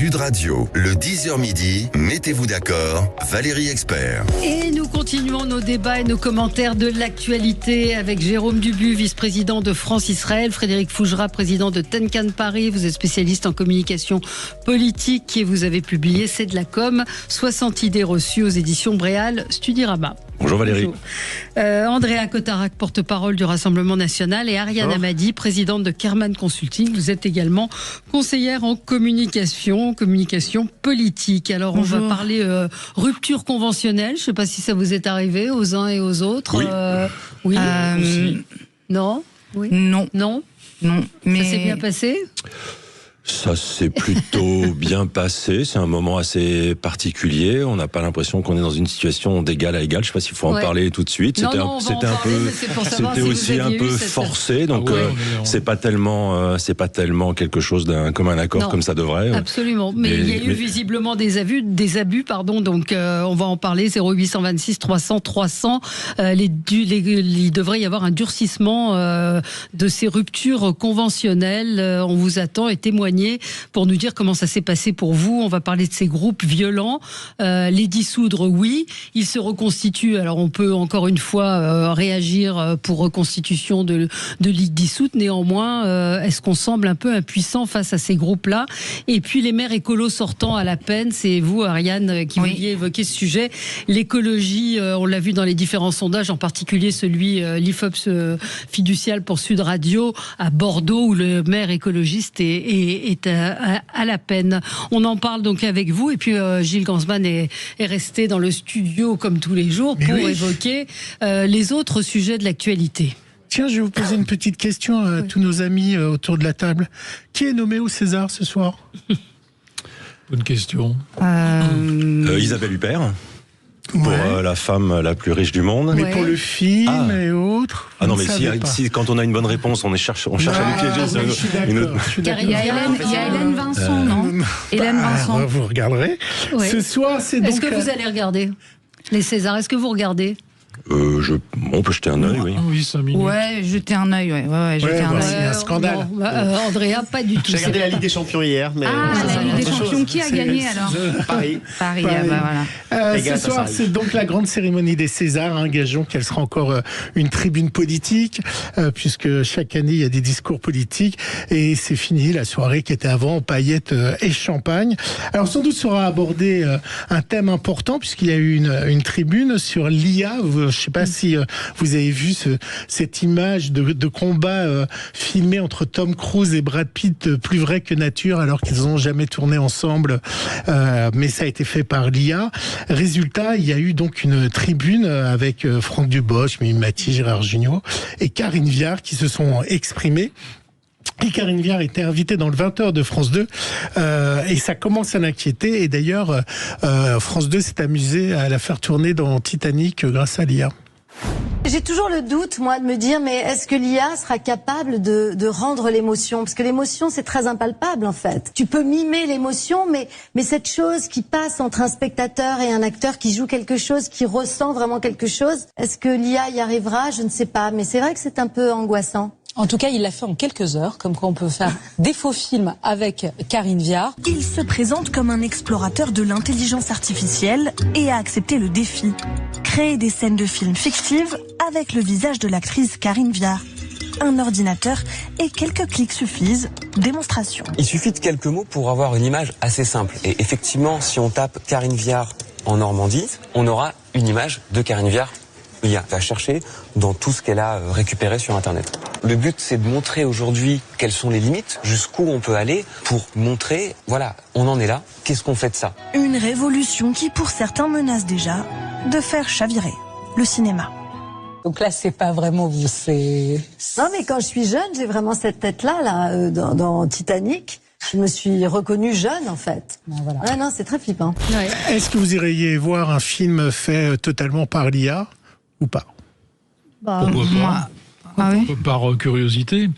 Sud Radio, le 10h midi, mettez-vous d'accord, Valérie Expert. Et nous continuons nos débats et nos commentaires de l'actualité avec Jérôme Dubu, vice-président de France-Israël, Frédéric Fougera, président de Tenkan Paris. Vous êtes spécialiste en communication politique et vous avez publié C'est de la com, 60 idées reçues aux éditions Bréal, Studirama. Bonjour Valérie. Bonjour. Andrea Cotarac, porte-parole du Rassemblement National, et Ariane Amadi, présidente de Kerman Consulting. Vous êtes également conseillère en communication politique. Alors on va parler rupture conventionnelle. Je ne sais pas si ça vous est arrivé aux uns et aux autres. Oui. Non. Oui. Non. Mais ça s'est bien passé ? Ça s'est plutôt bien passé. C'est un moment assez particulier. On n'a pas l'impression qu'on est dans une situation d'égal à égal. Je ne sais pas s'il faut en parler tout de suite. C'était aussi un peu forcé. Donc c'est pas tellement quelque chose d'un commun accord comme ça devrait. Absolument. Mais il y a eu visiblement des abus. Donc on va en parler. 0826 300 300. Il devrait y avoir un durcissement de ces ruptures conventionnelles. On vous attend et témoignez pour nous dire comment ça s'est passé pour vous. On va parler de ces groupes violents. Les dissoudre, oui. Ils se reconstituent. Alors on peut encore une fois réagir pour reconstitution de ligues dissoutes. Néanmoins, est-ce qu'on semble un peu impuissant face à ces groupes-là ? Et puis les maires écolos sortant à la peine, c'est vous, Ariane, qui vouliez évoquer ce sujet. L'écologie, on l'a vu dans les différents sondages, en particulier celui l'IFOP fiducial pour Sud Radio à Bordeaux, où le maire écologiste est à la peine. On en parle donc avec vous, et puis Gilles Gansman est resté dans le studio comme tous les jours pour évoquer les autres sujets de l'actualité. Tiens, je vais vous poser une petite question à tous nos amis autour de la table. Qui est nommé au César ce soir ? Bonne question. Isabelle Huppert. Pour la femme la plus riche du monde. Mais pour le film et autres. Ah non, mais si quand on a une bonne réponse, on cherche à nous piéger. Car il y a Hélène Vincent, non Hélène Vincent. Vous regarderez. Ce soir, c'est donc. Est-ce que vous allez regarder les Césars ? Est-ce que vous regardez ? On peut jeter un œil, oui. Oui, 5 minutes. Jeter un œil, c'est un scandale. Andrea, pas du tout. J'ai regardé la Ligue des Champions hier. Mais la Ligue des Champions, qui a gagné alors ? Paris. Voilà. Ce soir, c'est donc la grande cérémonie des Césars. Gageons qu'elle sera encore une tribune politique, puisque chaque année, il y a des discours politiques. Et c'est fini, la soirée qui était avant, paillettes et champagne. Alors, sans doute sera abordé un thème important, puisqu'il y a eu une tribune sur l'IA. Je ne sais pas si vous avez vu cette image de combat filmé entre Tom Cruise et Brad Pitt, plus vrai que nature, alors qu'ils n'ont jamais tourné ensemble, mais ça a été fait par l'IA. Résultat, il y a eu donc une tribune avec Franck Dubosc, Mimi Mati, Gérard Jugnot et Karine Viard qui se sont exprimés. Et Karine Viard était invitée dans le 20h de France 2 et ça commence à l'inquiéter. Et d'ailleurs, France 2 s'est amusé à la faire tourner dans Titanic grâce à l'IA. J'ai toujours le doute, moi, de me dire, mais est-ce que l'IA sera capable de rendre l'émotion ? Parce que l'émotion, c'est très impalpable, en fait. Tu peux mimer l'émotion, mais cette chose qui passe entre un spectateur et un acteur qui joue quelque chose, qui ressent vraiment quelque chose, est-ce que l'IA y arrivera ? Je ne sais pas, mais c'est vrai que c'est un peu angoissant. En tout cas, il l'a fait en quelques heures, comme quoi on peut faire des faux films avec Karine Viard. Il se présente comme un explorateur de l'intelligence artificielle et a accepté le défi. Créer des scènes de films fictives avec le visage de l'actrice Karine Viard. Un ordinateur et quelques clics suffisent. Démonstration. Il suffit de quelques mots pour avoir une image assez simple. Et effectivement, si on tape Karine Viard en Normandie, on aura une image de Karine Viard. L'IA va chercher dans tout ce qu'elle a récupéré sur Internet. Le but, c'est de montrer aujourd'hui quelles sont les limites, jusqu'où on peut aller pour montrer, voilà, on en est là, qu'est-ce qu'on fait de ça ? Une révolution qui, pour certains, menace déjà de faire chavirer le cinéma. Donc là, c'est pas vraiment vous, c'est... Non, mais quand je suis jeune, j'ai vraiment cette tête-là, dans Titanic. Je me suis reconnue jeune, en fait. Voilà. Ouais, non, c'est très flippant. Ouais. Est-ce que vous iriez voir un film fait totalement par l'IA ou pas ? Pourquoi pas ? Par curiosité.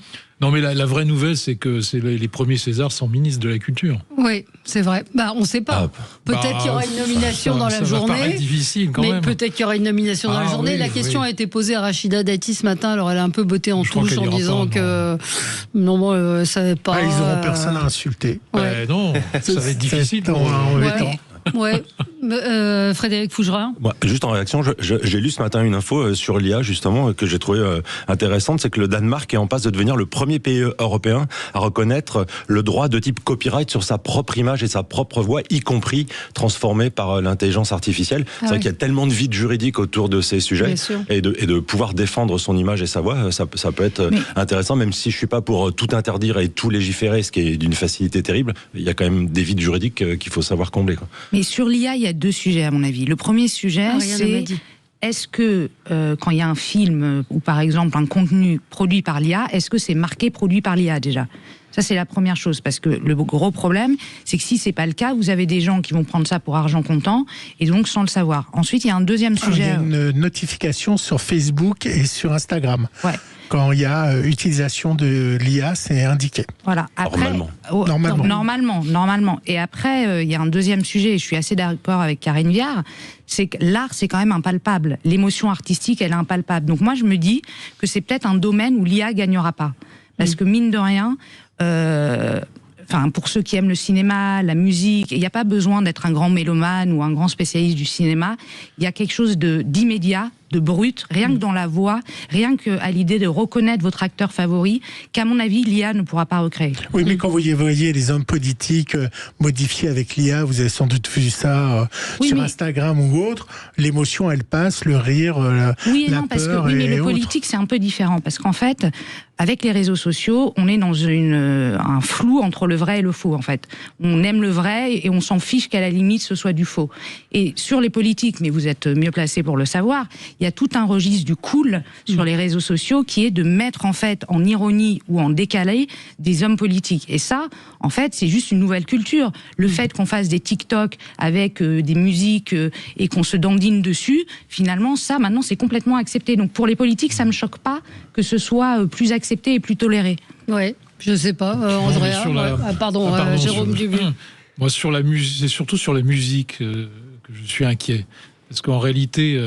Non, mais la vraie nouvelle, c'est que c'est les premiers Césars sans ministre de la Culture. Oui, c'est vrai. On ne sait pas. Peut-être qu'il y aura une nomination dans la journée. Ça va paraître difficile quand même. Peut-être qu'il y aura une nomination dans la journée. Oui, la question a été posée à Rachida Dati ce matin. Alors elle a un peu botté en touche en disant que non, ça n'avait pas. Ils n'auront personne à insulter. Ouais. Non, ça va être difficile. Frédéric Fougera. Juste en réaction, j'ai lu ce matin une info sur l'IA justement que j'ai trouvé intéressante, c'est que le Danemark est en passe de devenir le premier pays européen à reconnaître le droit de type copyright sur sa propre image et sa propre voix, y compris transformée par l'intelligence artificielle. C'est vrai qu'il y a tellement de vide juridique autour de ces sujets et de pouvoir défendre son image et sa voix, ça peut être intéressant, même si je suis pas pour tout interdire et tout légiférer, ce qui est d'une facilité terrible. Il y a quand même des vides juridiques qu'il faut savoir combler, quoi. Mais sur l'IA, il y a deux sujets à mon avis. Le premier sujet, c'est est-ce que quand il y a un film ou par exemple un contenu produit par l'IA, est-ce que c'est marqué produit par l'IA déjà ? Ça, c'est la première chose, parce que le gros problème, c'est que si c'est pas le cas, vous avez des gens qui vont prendre ça pour argent comptant, et donc sans le savoir. Ensuite, il y a un deuxième sujet. Il y a une notification sur Facebook et sur Instagram. Ouais. Quand il y a utilisation de l'IA, c'est indiqué. Voilà. Après, normalement. Et après, il y a un deuxième sujet, et je suis assez d'accord avec Karine Viard, c'est que l'art, c'est quand même impalpable. L'émotion artistique, elle est impalpable. Donc moi, je me dis que c'est peut-être un domaine où l'IA gagnera pas. Parce que mine de rien, pour ceux qui aiment le cinéma, la musique, il n'y a pas besoin d'être un grand mélomane ou un grand spécialiste du cinéma. Il y a quelque chose d'immédiat, de brut, rien que dans la voix, rien qu'à l'idée de reconnaître votre acteur favori, qu'à mon avis, l'IA ne pourra pas recréer. Oui, mais quand vous voyez les hommes politiques modifiés avec l'IA, vous avez sans doute vu ça sur Instagram ou autre, l'émotion, elle passe, le rire, la peur mais le politique, c'est un peu différent, parce qu'en fait, avec les réseaux sociaux, on est dans un flou entre le vrai et le faux, en fait. On aime le vrai et on s'en fiche qu'à la limite, ce soit du faux. Et sur les politiques, mais vous êtes mieux placé pour le savoir, il y a tout un registre du cool sur les réseaux sociaux qui est de mettre, en fait, en ironie ou en décalé des hommes politiques. Et ça, en fait, c'est juste une nouvelle culture. Le fait qu'on fasse des TikTok avec des musiques et qu'on se dandine dessus, finalement, ça, maintenant, c'est complètement accepté. Donc, pour les politiques, ça me choque pas que ce soit plus accepté et plus toléré. Ouais, je sais pas, Andrea. Jérôme Dubu. Moi, c'est surtout sur la musique que je suis inquiet. Parce qu'en réalité,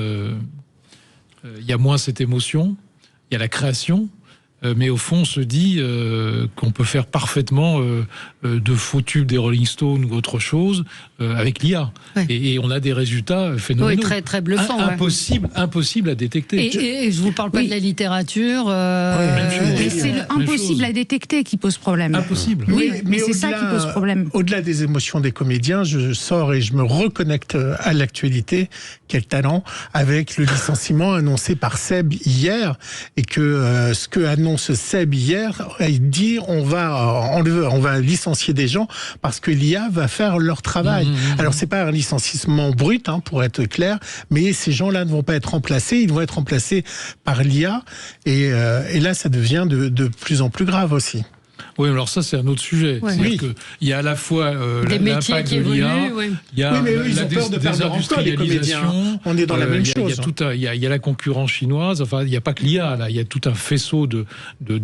il y a moins cette émotion, il y a la création, mais au fond, on se dit qu'on peut faire parfaitement de faux tubes des Rolling Stones ou autre chose avec l'IA. Ouais. Et on a des résultats phénoménaux. Oui, très, très bluffants. Impossible à détecter. Et je vous parle pas de la littérature. C'est impossible à détecter qui pose problème. Impossible. Oui, mais c'est ça qui pose problème. Au-delà des émotions des comédiens, je sors et je me reconnecte à l'actualité. Quel talent, avec le licenciement annoncé par Seb hier, et que ce que annonce Seb hier, il dit on va licencier des gens parce que l'IA va faire leur travail. Alors c'est pas un licenciement brut, pour être clair, mais ces gens-là ne vont pas être remplacés, ils vont être remplacés par l'IA, et là ça devient de plus en plus grave aussi. Oui, alors ça, c'est un autre sujet. Ouais. C'est-à-dire qu'il y a à la fois l'impact de l'IA, il y a mais eux, ils ont peur de perdre leur emploi, les comédiens. On est dans la même chose. Il y a la concurrence chinoise, enfin, il n'y a pas que l'IA, là. Il y a tout un faisceau de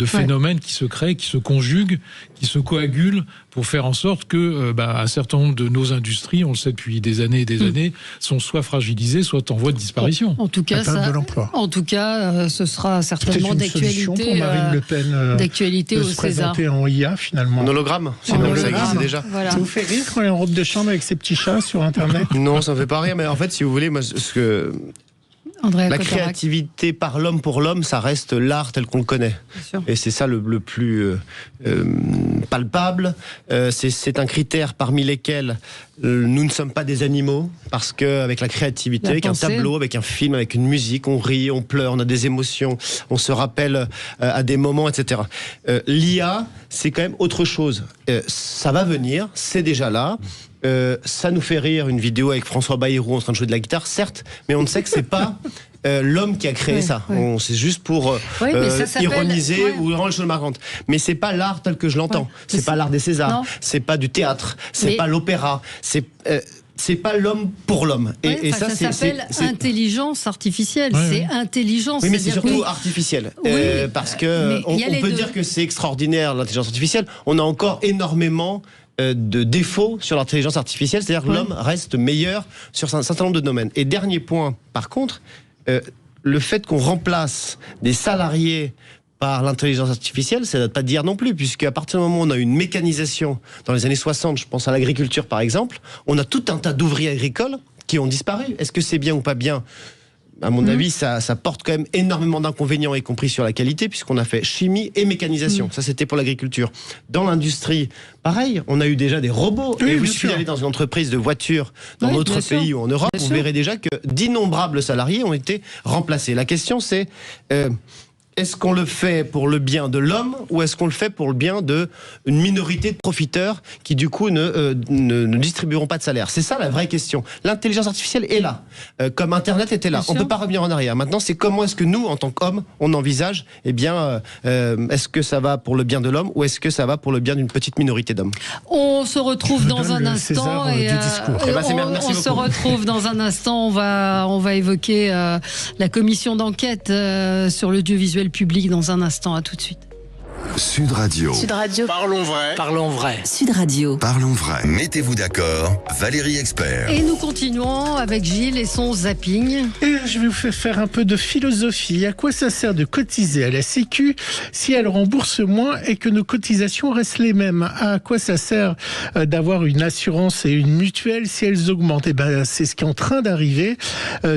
phénomènes qui se créent, qui se conjuguent, qui se coagulent pour faire en sorte que un certain nombre de nos industries, on le sait depuis des années et des années, sont soit fragilisées, soit en voie de disparition. En tout cas, ce sera certainement d'actualité pour Marine Le Pen d'actualité au César. En IA, finalement. En hologramme, sinon ça existe déjà. Voilà. Ça vous fait rire quand il est en robe de chambre avec ses petits chats sur Internet? Non, ça me fait pas rire, mais en fait, si vous voulez, moi, la créativité par l'homme pour l'homme, ça reste l'art tel qu'on le connaît. Et c'est ça le plus palpable. C'est un critère parmi lesquels nous ne sommes pas des animaux, parce qu'avec la créativité, avec un tableau, avec un film, avec une musique, on rit, on pleure, on a des émotions, on se rappelle à des moments, etc. L'IA, c'est quand même autre chose. Ça va venir, c'est déjà là. Ça nous fait rire, une vidéo avec François Bayrou en train de jouer de la guitare, certes, mais on ne sait que c'est pas l'homme qui a créé ça. C'est juste pour ironiser ou rendre les choses marquantes. Mais c'est pas l'art tel que je l'entends. C'est pas l'art des Césars. C'est pas du théâtre. C'est pas l'opéra. c'est pas l'homme pour l'homme. Et ça s'appelle intelligence artificielle. C'est intelligence. Oui, mais c'est surtout artificiel. Parce que on peut dire que c'est extraordinaire l'intelligence artificielle. On a encore énormément de défauts sur l'intelligence artificielle, c'est-à-dire que l'homme reste meilleur sur un certain nombre de domaines. Et dernier point, par contre, le fait qu'on remplace des salariés par l'intelligence artificielle, ça ne date pas d'hier non plus, puisqu'à partir du moment où on a une mécanisation, dans les années 60, je pense à l'agriculture par exemple, on a tout un tas d'ouvriers agricoles qui ont disparu. Est-ce que c'est bien ou pas bien ? À mon avis, ça porte quand même énormément d'inconvénients, y compris sur la qualité, puisqu'on a fait chimie et mécanisation. Ça, c'était pour l'agriculture. Dans l'industrie, pareil, on a eu déjà des robots. Et vous suffit d'aller dans une entreprise de voitures dans notre pays ou en Europe, vous verrez déjà que d'innombrables salariés ont été remplacés. La question, c'est... est-ce qu'on le fait pour le bien de l'homme ou est-ce qu'on le fait pour le bien d'une minorité de profiteurs qui du coup ne distribueront pas de salaire? C'est ça la vraie question. L'intelligence artificielle est là, comme Internet était là. On ne peut pas revenir en arrière. Maintenant, c'est comment est-ce que nous, en tant qu'hommes, on envisage, est-ce que ça va pour le bien de l'homme ou est-ce que ça va pour le bien d'une petite minorité d'hommes? On se retrouve dans un instant on se retrouve dans un instant. On va évoquer la commission d'enquête sur l'audiovisuel public dans un instant. À tout de suite. Sud Radio. Sud Radio. Parlons vrai. Parlons vrai. Sud Radio. Parlons vrai. Mettez-vous d'accord. Valérie Expert. Et nous continuons avec Gilles et son zapping. Et je vais vous faire un peu de philosophie. À quoi ça sert de cotiser à la Sécu si elle rembourse moins et que nos cotisations restent les mêmes? À quoi ça sert d'avoir une assurance et une mutuelle si elles augmentent? Et ben, c'est ce qui est en train d'arriver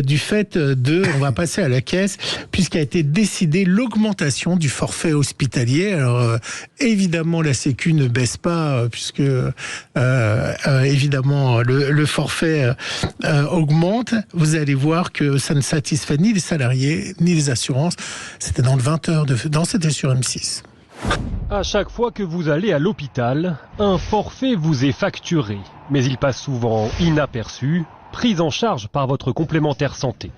du fait on va passer à la caisse, puisqu'a été décidé l'augmentation du forfait hospitalier. Alors, évidemment, la Sécu ne baisse pas, puisque, évidemment, le forfait augmente. Vous allez voir que ça ne satisfait ni les salariés, ni les assurances. C'était dans le 20h, c'était sur M6. À chaque fois que vous allez à l'hôpital, un forfait vous est facturé. Mais il passe souvent inaperçu, pris en charge par votre complémentaire santé.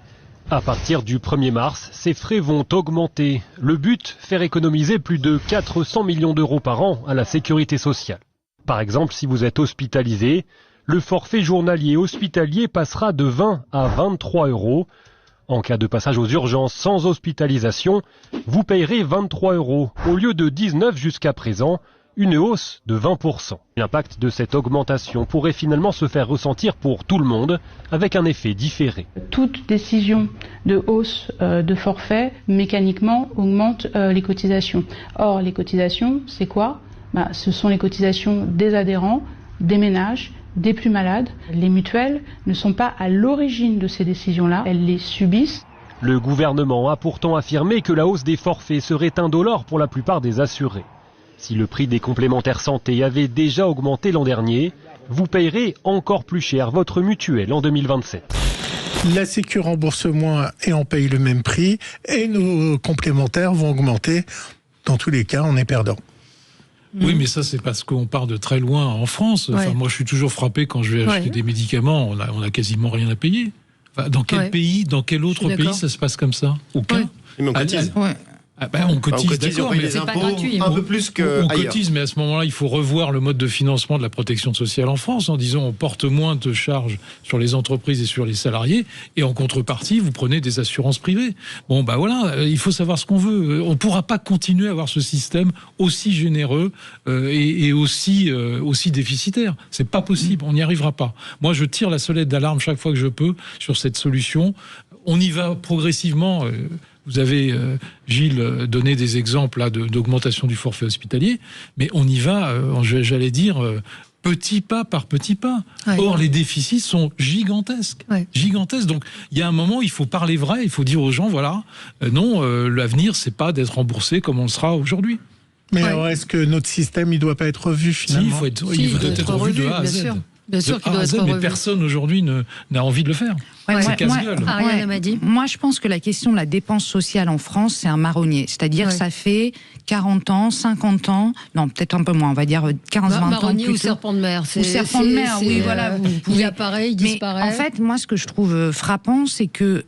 À partir du 1er mars, ces frais vont augmenter. Le but, faire économiser plus de 400 millions d'euros par an à la sécurité sociale. Par exemple, si vous êtes hospitalisé, le forfait journalier hospitalier passera de 20 à 23 euros. En cas de passage aux urgences sans hospitalisation, vous payerez 23 euros au lieu de 19 jusqu'à présent, une hausse de 20%. L'impact de cette augmentation pourrait finalement se faire ressentir pour tout le monde, avec un effet différé. Toute décision de hausse de forfait, mécaniquement, augmente les cotisations. Or, les cotisations, c'est quoi ? Ce sont les cotisations des adhérents, des ménages, des plus malades. Les mutuelles ne sont pas à l'origine de ces décisions-là, elles les subissent. Le gouvernement a pourtant affirmé que la hausse des forfaits serait indolore pour la plupart des assurés. Si le prix des complémentaires santé avait déjà augmenté l'an dernier, vous payerez encore plus cher votre mutuelle en 2027. La Sécu rembourse moins et on paye le même prix, et nos complémentaires vont augmenter. Dans tous les cas, on est perdant. Oui, mais ça, c'est parce qu'on part de très loin en France. Enfin, moi, je suis toujours frappé quand je vais acheter des médicaments, on a quasiment rien à pays? Enfin, dans quel pays, dans quel autre pays ça se passe comme ça? Aucun. Mais on cotise. On cotise, d'accord, mais c'est pas gratuit. Un peu plus que on cotise, mais à ce moment-là, il faut revoir le mode de financement de la protection sociale en France en disant on porte moins de charges sur les entreprises et sur les salariés, et en contrepartie, vous prenez des assurances privées. Bon, voilà, il faut savoir ce qu'on veut. On ne pourra pas continuer à avoir ce système aussi généreux et aussi déficitaire. C'est pas possible, on n'y arrivera pas. Moi, je tire la sonnette d'alarme chaque fois que je peux sur cette solution. On y va progressivement. Vous avez, Gilles, donné des exemples là, d'augmentation du forfait hospitalier, mais on y va, j'allais dire, petit pas par petit pas. Or, les déficits sont gigantesques. Gigantesques. Donc, il y a un moment, il faut parler vrai, il faut dire aux gens, voilà, non, l'avenir, c'est pas d'être remboursé comme on le sera aujourd'hui. Mais alors, est-ce que notre système, il doit pas être revu, finalement? Il faut être revu de A à Z. Bien sûr qu'il doit être revu. Mais personne aujourd'hui n'a envie de le faire. C'est casse-gueule. Moi, je pense que la question de la dépense sociale en France, c'est un marronnier. C'est-à-dire que ça fait 40 ans, 50 ans, non, peut-être un peu moins, on va dire 15-20 ans. Marronnier ou serpent de mer. Ou serpent de mer, oui, voilà. Il apparaît, il disparaît. Mais en fait, moi, ce que je trouve frappant, c'est que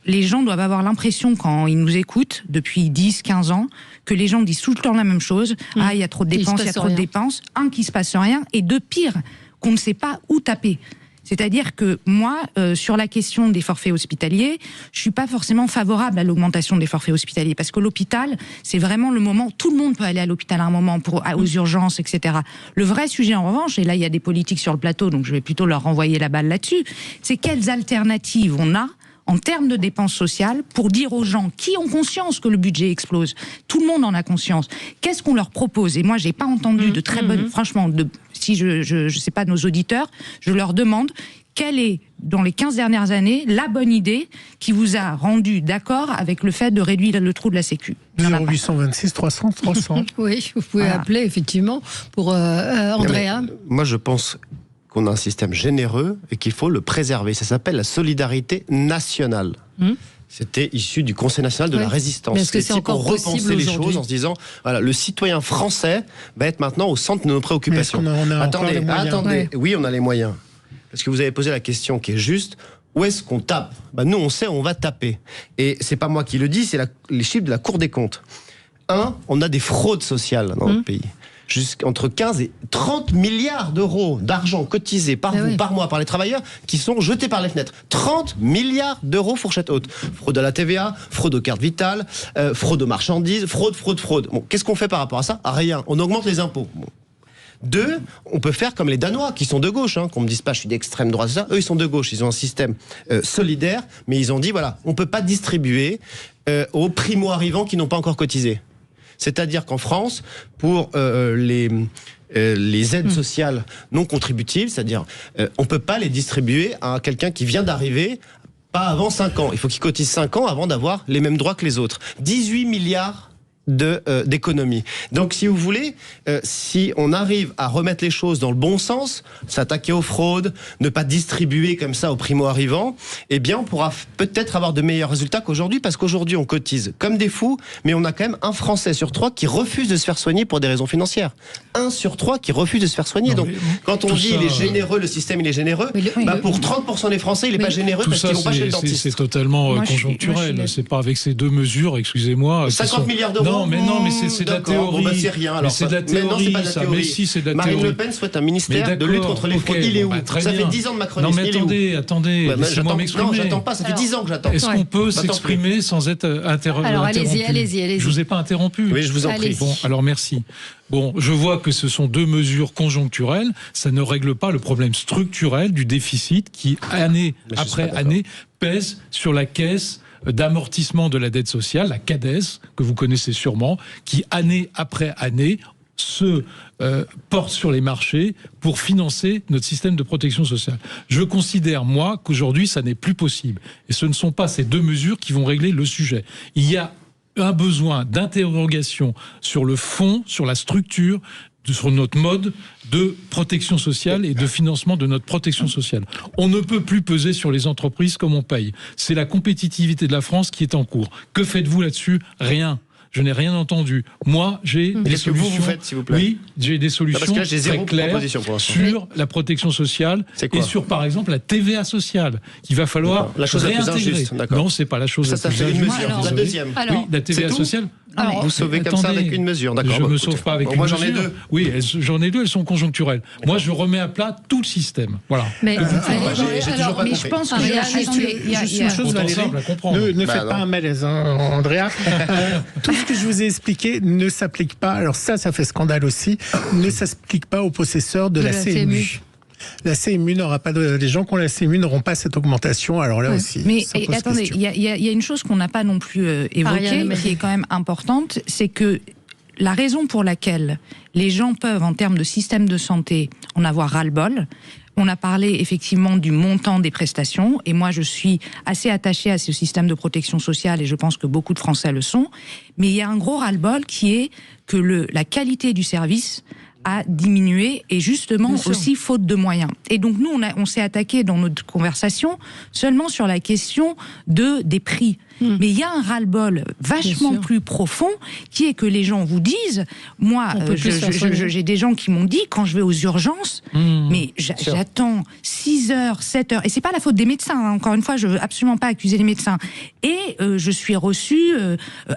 les gens doivent avoir l'impression, quand ils nous écoutent, depuis 10-15 ans, que les gens disent tout le temps la même chose. Il y a trop de dépenses, il y a trop de dépenses. Un, qu'il ne se passe rien. Et deux, pire, qu'on ne sait pas où taper. C'est-à-dire que moi, sur la question des forfaits hospitaliers, je suis pas forcément favorable à l'augmentation des forfaits hospitaliers, parce que l'hôpital, c'est vraiment le moment, tout le monde peut aller à l'hôpital à un moment aux urgences, etc. Le vrai sujet, en revanche, et là il y a des politiques sur le plateau, donc je vais plutôt leur renvoyer la balle là-dessus, c'est quelles alternatives on a en termes de dépenses sociales pour dire aux gens qui ont conscience que le budget explose. Tout le monde en a conscience. Qu'est-ce qu'on leur propose ? Et moi, j'ai pas entendu de très bonnes... Franchement, si je sais pas, nos auditeurs, je leur demande quelle est, dans les 15 dernières années, la bonne idée qui vous a rendu d'accord avec le fait de réduire le trou de la Sécu. 0826 300 300. Oui, vous pouvez appeler, effectivement, pour Andrea. Moi, je pense qu'on a un système généreux et qu'il faut le préserver. Ça s'appelle la solidarité nationale. C'était issu du Conseil national de la résistance. Mais est-ce que c'est encore repenser les choses en se disant, voilà, le citoyen français va être maintenant au centre de nos préoccupations. Attendez, oui, on a les moyens. Parce que vous avez posé la question qui est juste. Où est-ce qu'on tape ? Nous, on sait où on va taper. Et c'est pas moi qui le dis, c'est les chiffres de la Cour des comptes. On a des fraudes sociales dans notre pays. Jusqu'entre 15 et 30 milliards d'euros d'argent cotisé par vous, par mois, par les travailleurs, qui sont jetés par les fenêtres. 30 milliards d'euros fourchette haute. Fraude à la TVA, fraude aux cartes vitales, fraude aux marchandises, fraude. Bon, qu'est-ce qu'on fait par rapport à ça ? Rien. On augmente les impôts. Bon. 2, on peut faire comme les Danois, qui sont de gauche, qu'on me dise pas je suis d'extrême droite, ça. Eux ils sont de gauche, ils ont un système solidaire, mais ils ont dit voilà, on peut pas distribuer aux primo-arrivants qui n'ont pas encore cotisé. C'est-à-dire qu'en France, pour les aides sociales non contributives, c'est-à-dire on peut pas les distribuer à quelqu'un qui vient d'arriver, pas avant 5 ans. Il faut qu'il cotise 5 ans avant d'avoir les mêmes droits que les autres. 18 milliards d'économie. Donc, si vous voulez, si on arrive à remettre les choses dans le bon sens, s'attaquer aux fraudes, ne pas distribuer comme ça aux primo-arrivants, eh bien, on pourra peut-être avoir de meilleurs résultats qu'aujourd'hui, parce qu'aujourd'hui, on cotise comme des fous, mais on a quand même 1 Français sur 3 qui refuse de se faire soigner pour des raisons financières. 1 sur 3 qui refuse de se faire soigner. Donc, quand on dit il est généreux, le système il est généreux, pour 30% des Français, il n'est pas généreux parce qu'ils vont pas chez le dentiste. C'est totalement conjoncturel. C'est pas avec ces 2 mesures, excusez-moi. 50 milliards d'euros. Non, mais c'est de la théorie. C'est rien. Mais c'est de la théorie, ça. Mais si, c'est de la théorie. Marine Le Pen souhaite un ministère de lutte contre les fraudes. Il est où ? Ça fait 10 ans de macronisme. Non, mais attendez, laissez-moi m'exprimer. Non, j'attends pas, ça fait 10 ans que j'attends. Est-ce qu'on peut s'exprimer sans être interrompu ? Alors, allez-y. Je vous ai pas interrompu. Oui, je vous en prie. Bon, alors merci. Bon, je vois que ce sont 2 mesures conjoncturelles. Ça ne règle pas le problème structurel du déficit qui, année après année, pèse sur la caisse d'amortissement de la dette sociale, la CADES, que vous connaissez sûrement, qui, année après année, se porte sur les marchés pour financer notre système de protection sociale. Je considère, moi, qu'aujourd'hui, ça n'est plus possible. Et ce ne sont pas ces 2 mesures qui vont régler le sujet. Il y a un besoin d'interrogation sur le fond, sur la structure, sur notre mode de protection sociale et de financement de notre protection sociale. On ne peut plus peser sur les entreprises comme on paye. C'est la compétitivité de la France qui est en cours. Que faites-vous là-dessus ? Rien. Je n'ai rien entendu. Moi, j'ai des solutions. Qu'est-ce que vous faites, s'il vous plaît ? Oui, j'ai des solutions très claires sur la protection sociale et sur, par exemple, la TVA sociale qu'il va falloir réintégrer. Non, c'est pas la chose la plus injuste. Ça fait une mesure. La deuxième. Oui, la TVA sociale. Vous sauvez comme ça avec une mesure, d'accord ? Je ne me sauve pas avec une mesure. Moi, j'en ai 2. Oui, j'en ai 2, elles sont conjoncturelles. Moi, je remets à plat tout le système. Voilà. Mais j'ai toujours pas compris. Je pense qu'il y a juste une chose, Valérie. Ne faites pas un malaise, Andrea. Tout ce que je vous ai expliqué ne s'applique pas. Alors ça fait scandale aussi. Ne s'applique pas aux possesseurs de la CMU. La CMU n'aura pas les gens qui ont la CMU n'auront pas cette augmentation. Alors là aussi. Mais attendez, il y a une chose qu'on n'a pas non plus évoquée, qui est quand même importante, c'est que la raison pour laquelle les gens peuvent, en termes de système de santé, en avoir ras-le-bol. On a parlé effectivement du montant des prestations, et moi je suis assez attachée à ce système de protection sociale, et je pense que beaucoup de Français le sont. Mais il y a un gros ras-le-bol qui est que la qualité du service a diminué, et justement aussi faute de moyens. Et donc nous, on s'est attaqué dans notre conversation seulement sur la question des prix. Mais il y a un ras-le-bol vachement plus profond qui est que les gens vous disent, moi, j'ai des gens qui m'ont dit, quand je vais aux urgences, mais j'attends 6 heures, 7 heures, et c'est pas la faute des médecins, hein. Encore une fois, je veux absolument pas accuser les médecins, et je suis reçue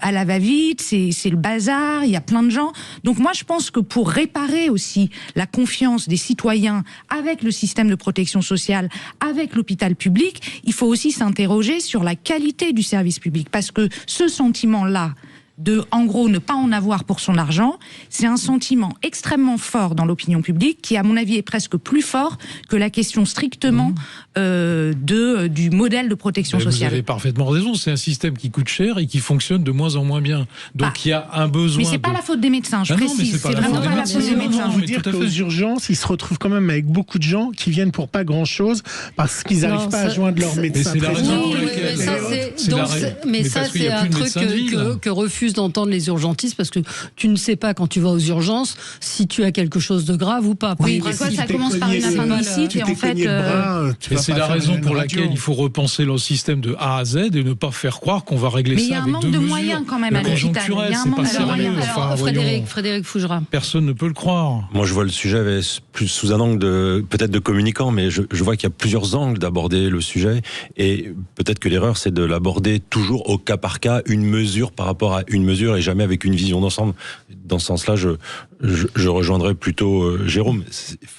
à la va-vite, c'est le bazar, il y a plein de gens. Donc moi je pense que pour réparer aussi la confiance des citoyens avec le système de protection sociale, avec l'hôpital public, il faut aussi s'interroger sur la qualité du service public, parce que ce sentiment-là de, en gros, ne pas en avoir pour son argent, c'est un sentiment extrêmement fort dans l'opinion publique, qui, à mon avis, est presque plus fort que la question strictement du modèle de protection sociale. Vous avez parfaitement raison, c'est un système qui coûte cher et qui fonctionne de moins en moins bien. Donc il y a un besoin... Mais c'est pas la faute des médecins, je précise. C'est vraiment pas la faute des médecins. Je veux dire qu'aux urgences, ils se retrouvent quand même avec beaucoup de gens qui viennent pour pas grand-chose parce qu'ils n'arrivent pas à joindre leur médecin. C'est la raison pour laquelle... Mais ça, c'est un truc que refusent d'entendre les urgentistes, parce que tu ne sais pas quand tu vas aux urgences si tu as quelque chose de grave ou pas. Oui, parfois ça commence par une appendicite et en fait... C'est la raison pour laquelle il faut repenser le système de A à Z et ne pas faire croire qu'on va régler ça avec 2 mesures. Mais il y a un manque de moyens quand même à l'hôpital. Il y a un manque de moyens. Frédéric Fougera. Personne ne peut le croire. Moi, je vois le sujet plus sous un angle peut-être de communicant, mais je vois qu'il y a plusieurs angles d'aborder le sujet, et peut-être que l'erreur, c'est de l'aborder toujours au cas par cas, une mesure par rapport à une mesure, et jamais avec une vision d'ensemble. Dans ce sens-là, je rejoindrais plutôt Jérôme.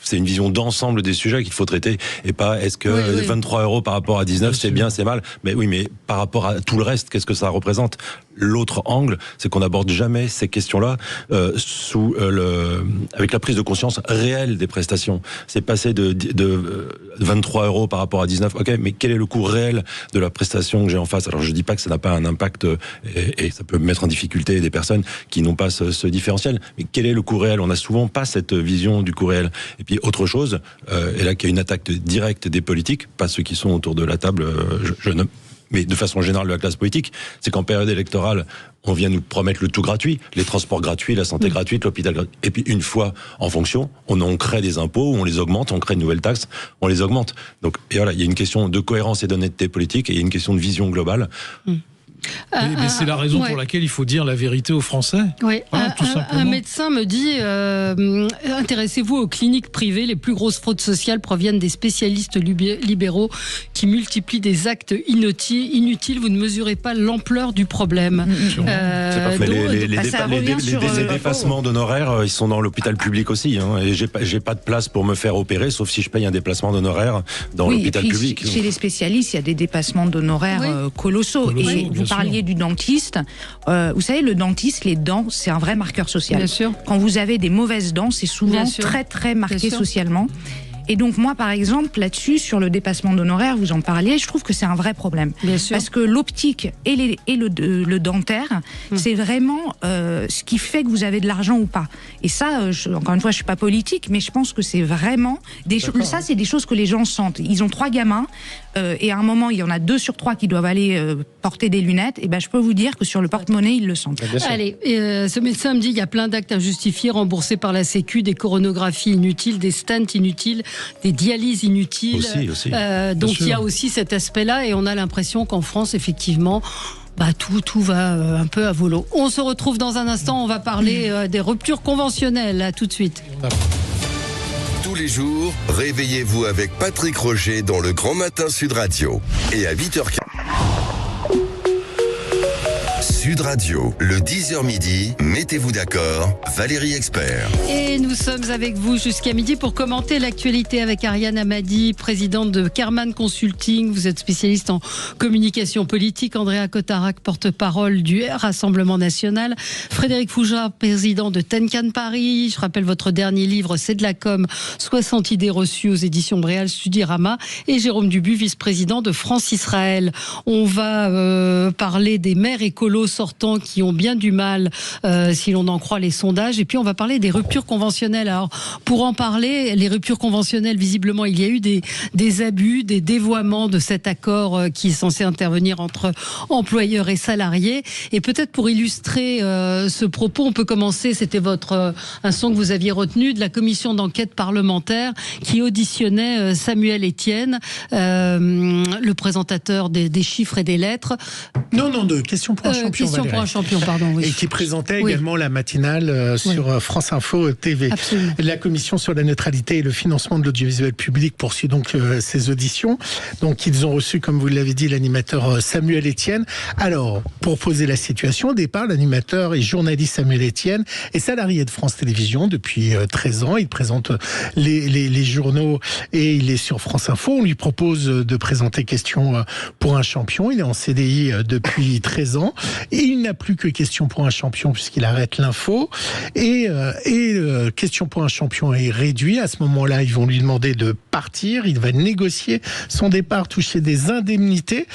C'est une vision d'ensemble des sujets qu'il faut traiter, et pas est-ce que 23 € par rapport à 19, c'est bien, c'est mal. Mais oui, mais par rapport à tout le reste, qu'est-ce que ça représente? L'autre angle, c'est qu'on n'aborde jamais ces questions-là avec la prise de conscience réelle des prestations. C'est passé de 23 € par rapport à 19. Ok, mais quel est le coût réel de la prestation que j'ai en face? Alors je dis pas que ça n'a pas un impact et ça peut mettre en difficulté des personnes qui n'ont pas ce différentiel. Mais quel est le coût réel? On n'a souvent pas cette vision du coût réel. Et puis autre chose, et là qu'il y a une attaque directe des politiques, pas ceux qui sont autour de la table, mais de façon générale de la classe politique, c'est qu'en période électorale, on vient nous promettre le tout gratuit, les transports gratuits, la santé gratuite, l'hôpital gratuit. Et puis une fois en fonction, on crée des impôts, on les augmente, on crée de nouvelles taxes, on les augmente. Donc et voilà, il y a une question de cohérence et d'honnêteté politique, et il y a une question de vision globale. Mais c'est la raison pour laquelle il faut dire la vérité aux Français. Oui. Voilà, tout simplement. Un médecin me dit intéressez-vous aux cliniques privées. Les plus grosses fraudes sociales proviennent des spécialistes libéraux qui multiplient des actes inutiles. Vous ne mesurez pas l'ampleur du problème. Les dépassements d'honoraires, ils sont dans l'hôpital public aussi. Hein, et j'ai pas de place pour me faire opérer, sauf si je paye un dépassement d'honoraires dans l'hôpital public. Chez les spécialistes, il y a des dépassements d'honoraires colossaux. Et vous parliez du dentiste. Vous savez, le dentiste, les dents, c'est un vrai marqueur social. Bien sûr. Quand vous avez des mauvaises dents, c'est souvent très très marqué socialement. Et donc moi, par exemple, là-dessus, sur le dépassement d'honoraires, vous en parliez, je trouve que c'est un vrai problème. Bien sûr. Parce que l'optique et le dentaire, c'est vraiment ce qui fait que vous avez de l'argent ou pas. Et ça, encore une fois, je suis pas politique, mais je pense que c'est vraiment ça, c'est des choses que les gens sentent. Ils ont 3 gamins, et à un moment, il y en a 2 sur 3 qui doivent aller porter des lunettes. Et ben, je peux vous dire que sur le porte-monnaie, ils le sentent. Allez, ce médecin me dit il y a plein d'actes injustifiés remboursés par la Sécu, des coronographies inutiles, des stents inutiles, des dialyses inutiles. Aussi. Donc il y a aussi cet aspect-là, et on a l'impression qu'en France, effectivement, tout va un peu à volo. On se retrouve dans un instant, on va parler des ruptures conventionnelles. À tout de suite. Tous les jours, réveillez-vous avec Patrick Roger dans le Grand Matin Sud Radio. Et à 8h15. Sud Radio, le 10h midi, mettez-vous d'accord, Valérie Expert. Et nous sommes avec vous jusqu'à midi pour commenter l'actualité avec Ariane Amadi, présidente de Kerman Consulting. Vous êtes spécialiste en communication politique. Andrea Cotarac, porte-parole du Rassemblement National. Frédéric Fougera, président de Tenkan Paris. Je rappelle votre dernier livre, c'est de la com, 60 idées reçues aux éditions Bréal Studirama. Et Jérôme Dubu, vice-président de France Israël. On va parler des maires écolos sortants qui ont bien du mal, si l'on en croit les sondages. Et puis on va parler des ruptures conventionnelles. Alors pour en parler, les ruptures conventionnelles, visiblement il y a eu des abus, des dévoiements de cet accord qui est censé intervenir entre employeurs et salariés. Et peut-être pour illustrer ce propos, on peut commencer, c'était un son que vous aviez retenu, de la commission d'enquête parlementaire qui auditionnait Samuel Etienne, le présentateur des chiffres et des lettres. Non, de Question pour un champion. Question pour un champion, pardon. Oui. Et qui présentait également la matinale sur France Info TV. Absolument. La commission sur la neutralité et le financement de l'audiovisuel public poursuit donc ces auditions. Donc ils ont reçu, comme vous l'avez dit, l'animateur Samuel Etienne. Alors, pour poser la situation, au départ, l'animateur et journaliste Samuel Etienne est salarié de France Télévisions depuis 13 ans. Il présente les journaux et il est sur France Info. On lui propose de présenter Question pour un champion. Il est en CDI depuis 13 ans et il n'a plus que Question pour un champion puisqu'il arrête l'info. Et Question pour un champion est réduit. À ce moment-là, ils vont lui demander de partir. Il va négocier son départ, toucher des indemnités.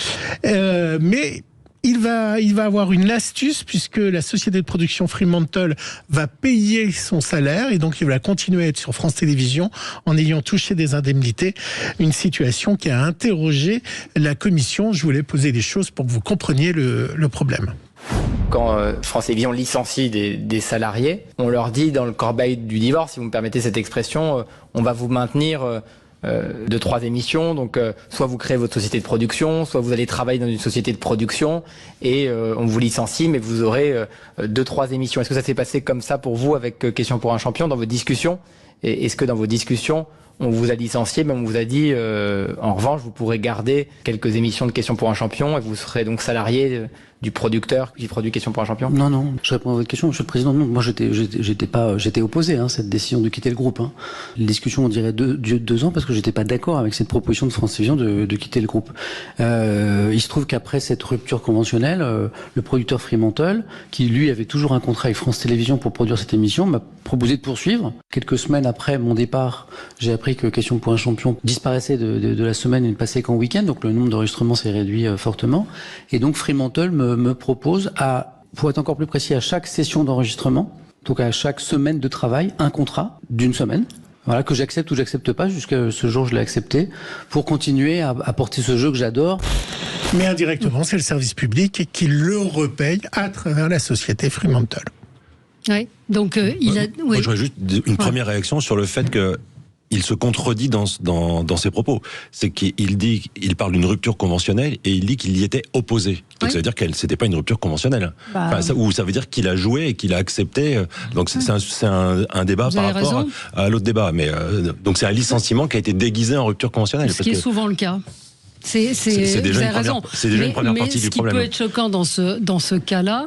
Mais il va avoir une astuce puisque la société de production Fremantle va payer son salaire et donc il va continuer à être sur France Télévisions en ayant touché des indemnités. Une situation qui a interrogé la commission. Je voulais poser les choses pour que vous compreniez le problème. Quand France Télévisions licencie des salariés, on leur dit dans le corbeil du divorce, si vous me permettez cette expression, on va vous maintenir 2-3 émissions, donc soit vous créez votre société de production, soit vous allez travailler dans une société de production et on vous licencie, mais vous aurez 2-3 émissions. Est-ce que ça s'est passé comme ça pour vous avec Question pour un champion dans vos discussions? Et est-ce que dans vos discussions, on vous a licencié, mais on vous a dit en revanche, vous pourrez garder quelques émissions de Question pour un champion et vous serez donc salarié du producteur qui produit Question pour un champion? Non, je réponds à votre question, Monsieur le Président. Non, moi j'étais opposé à cette décision de quitter le groupe. Les discussions, on dirait 2 ans, parce que j'étais pas d'accord avec cette proposition de France Télévisions de quitter le groupe. Il se trouve qu'après cette rupture conventionnelle, le producteur Fremantle, qui lui avait toujours un contrat avec France Télévisions pour produire cette émission, m'a proposé de poursuivre. Quelques semaines après mon départ, j'ai appris que Question pour un champion disparaissait de la semaine et ne passait qu'en week-end, donc le nombre d'enregistrements s'est réduit fortement. Et donc Fremantle me propose, pour être encore plus précis, à chaque session d'enregistrement, donc à chaque semaine de travail, un contrat d'une semaine. Voilà, que j'accepte ou j'accepte pas, jusqu'à ce jour je l'ai accepté, pour continuer à porter ce jeu que j'adore. Mais indirectement, c'est le service public qui le repaye à travers la société Fremantle. Oui, donc il a... Moi, j'aurais juste une première réaction sur le fait que il se contredit dans ses propos. C'est qu'il parle d'une rupture conventionnelle et il dit qu'il y était opposé. Donc ça veut dire que c'était pas une rupture conventionnelle. Ou ça veut dire qu'il a joué et qu'il a accepté. Donc c'est un débat par rapport à l'autre débat. Mais donc c'est un licenciement qui a été déguisé en rupture conventionnelle. Ce qui est souvent le cas. C'est déjà une première partie du problème. Ce qui peut être choquant dans ce cas-là,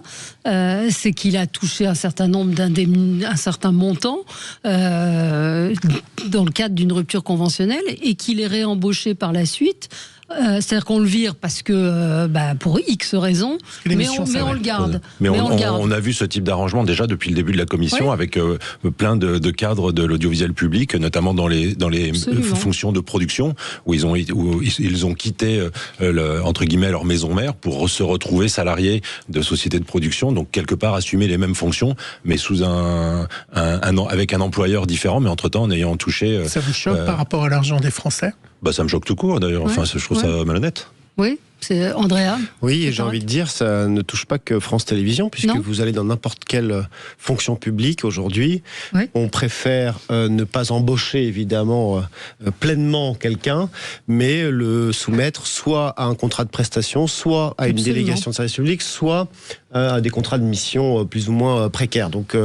c'est qu'il a touché un certain nombre un certain montant dans le cadre d'une rupture conventionnelle et qu'il est réembauché par la suite. C'est-à-dire qu'on le vire parce que pour X raisons, mais on le garde. Mais on a vu ce type d'arrangement déjà depuis le début de la commission avec plein de cadres de l'audiovisuel public, notamment dans les fonctions de production où ils ont quitté entre guillemets leur maison mère pour se retrouver salariés de sociétés de production, donc quelque part assumer les mêmes fonctions, mais sous avec un employeur différent, mais entre-temps en ayant touché. Ça vous choque par rapport à l'argent des Français? Ça me choque tout court d'ailleurs. Enfin, je trouve ça malhonnête. Oui, c'est Andrea. Oui, et j'ai envie de dire, ça ne touche pas que France Télévisions, puisque vous allez dans n'importe quelle fonction publique aujourd'hui. On préfère ne pas embaucher évidemment pleinement quelqu'un, mais le soumettre soit à un contrat de prestation, soit à une délégation de service public, soit à des contrats de mission plus ou moins précaires. Donc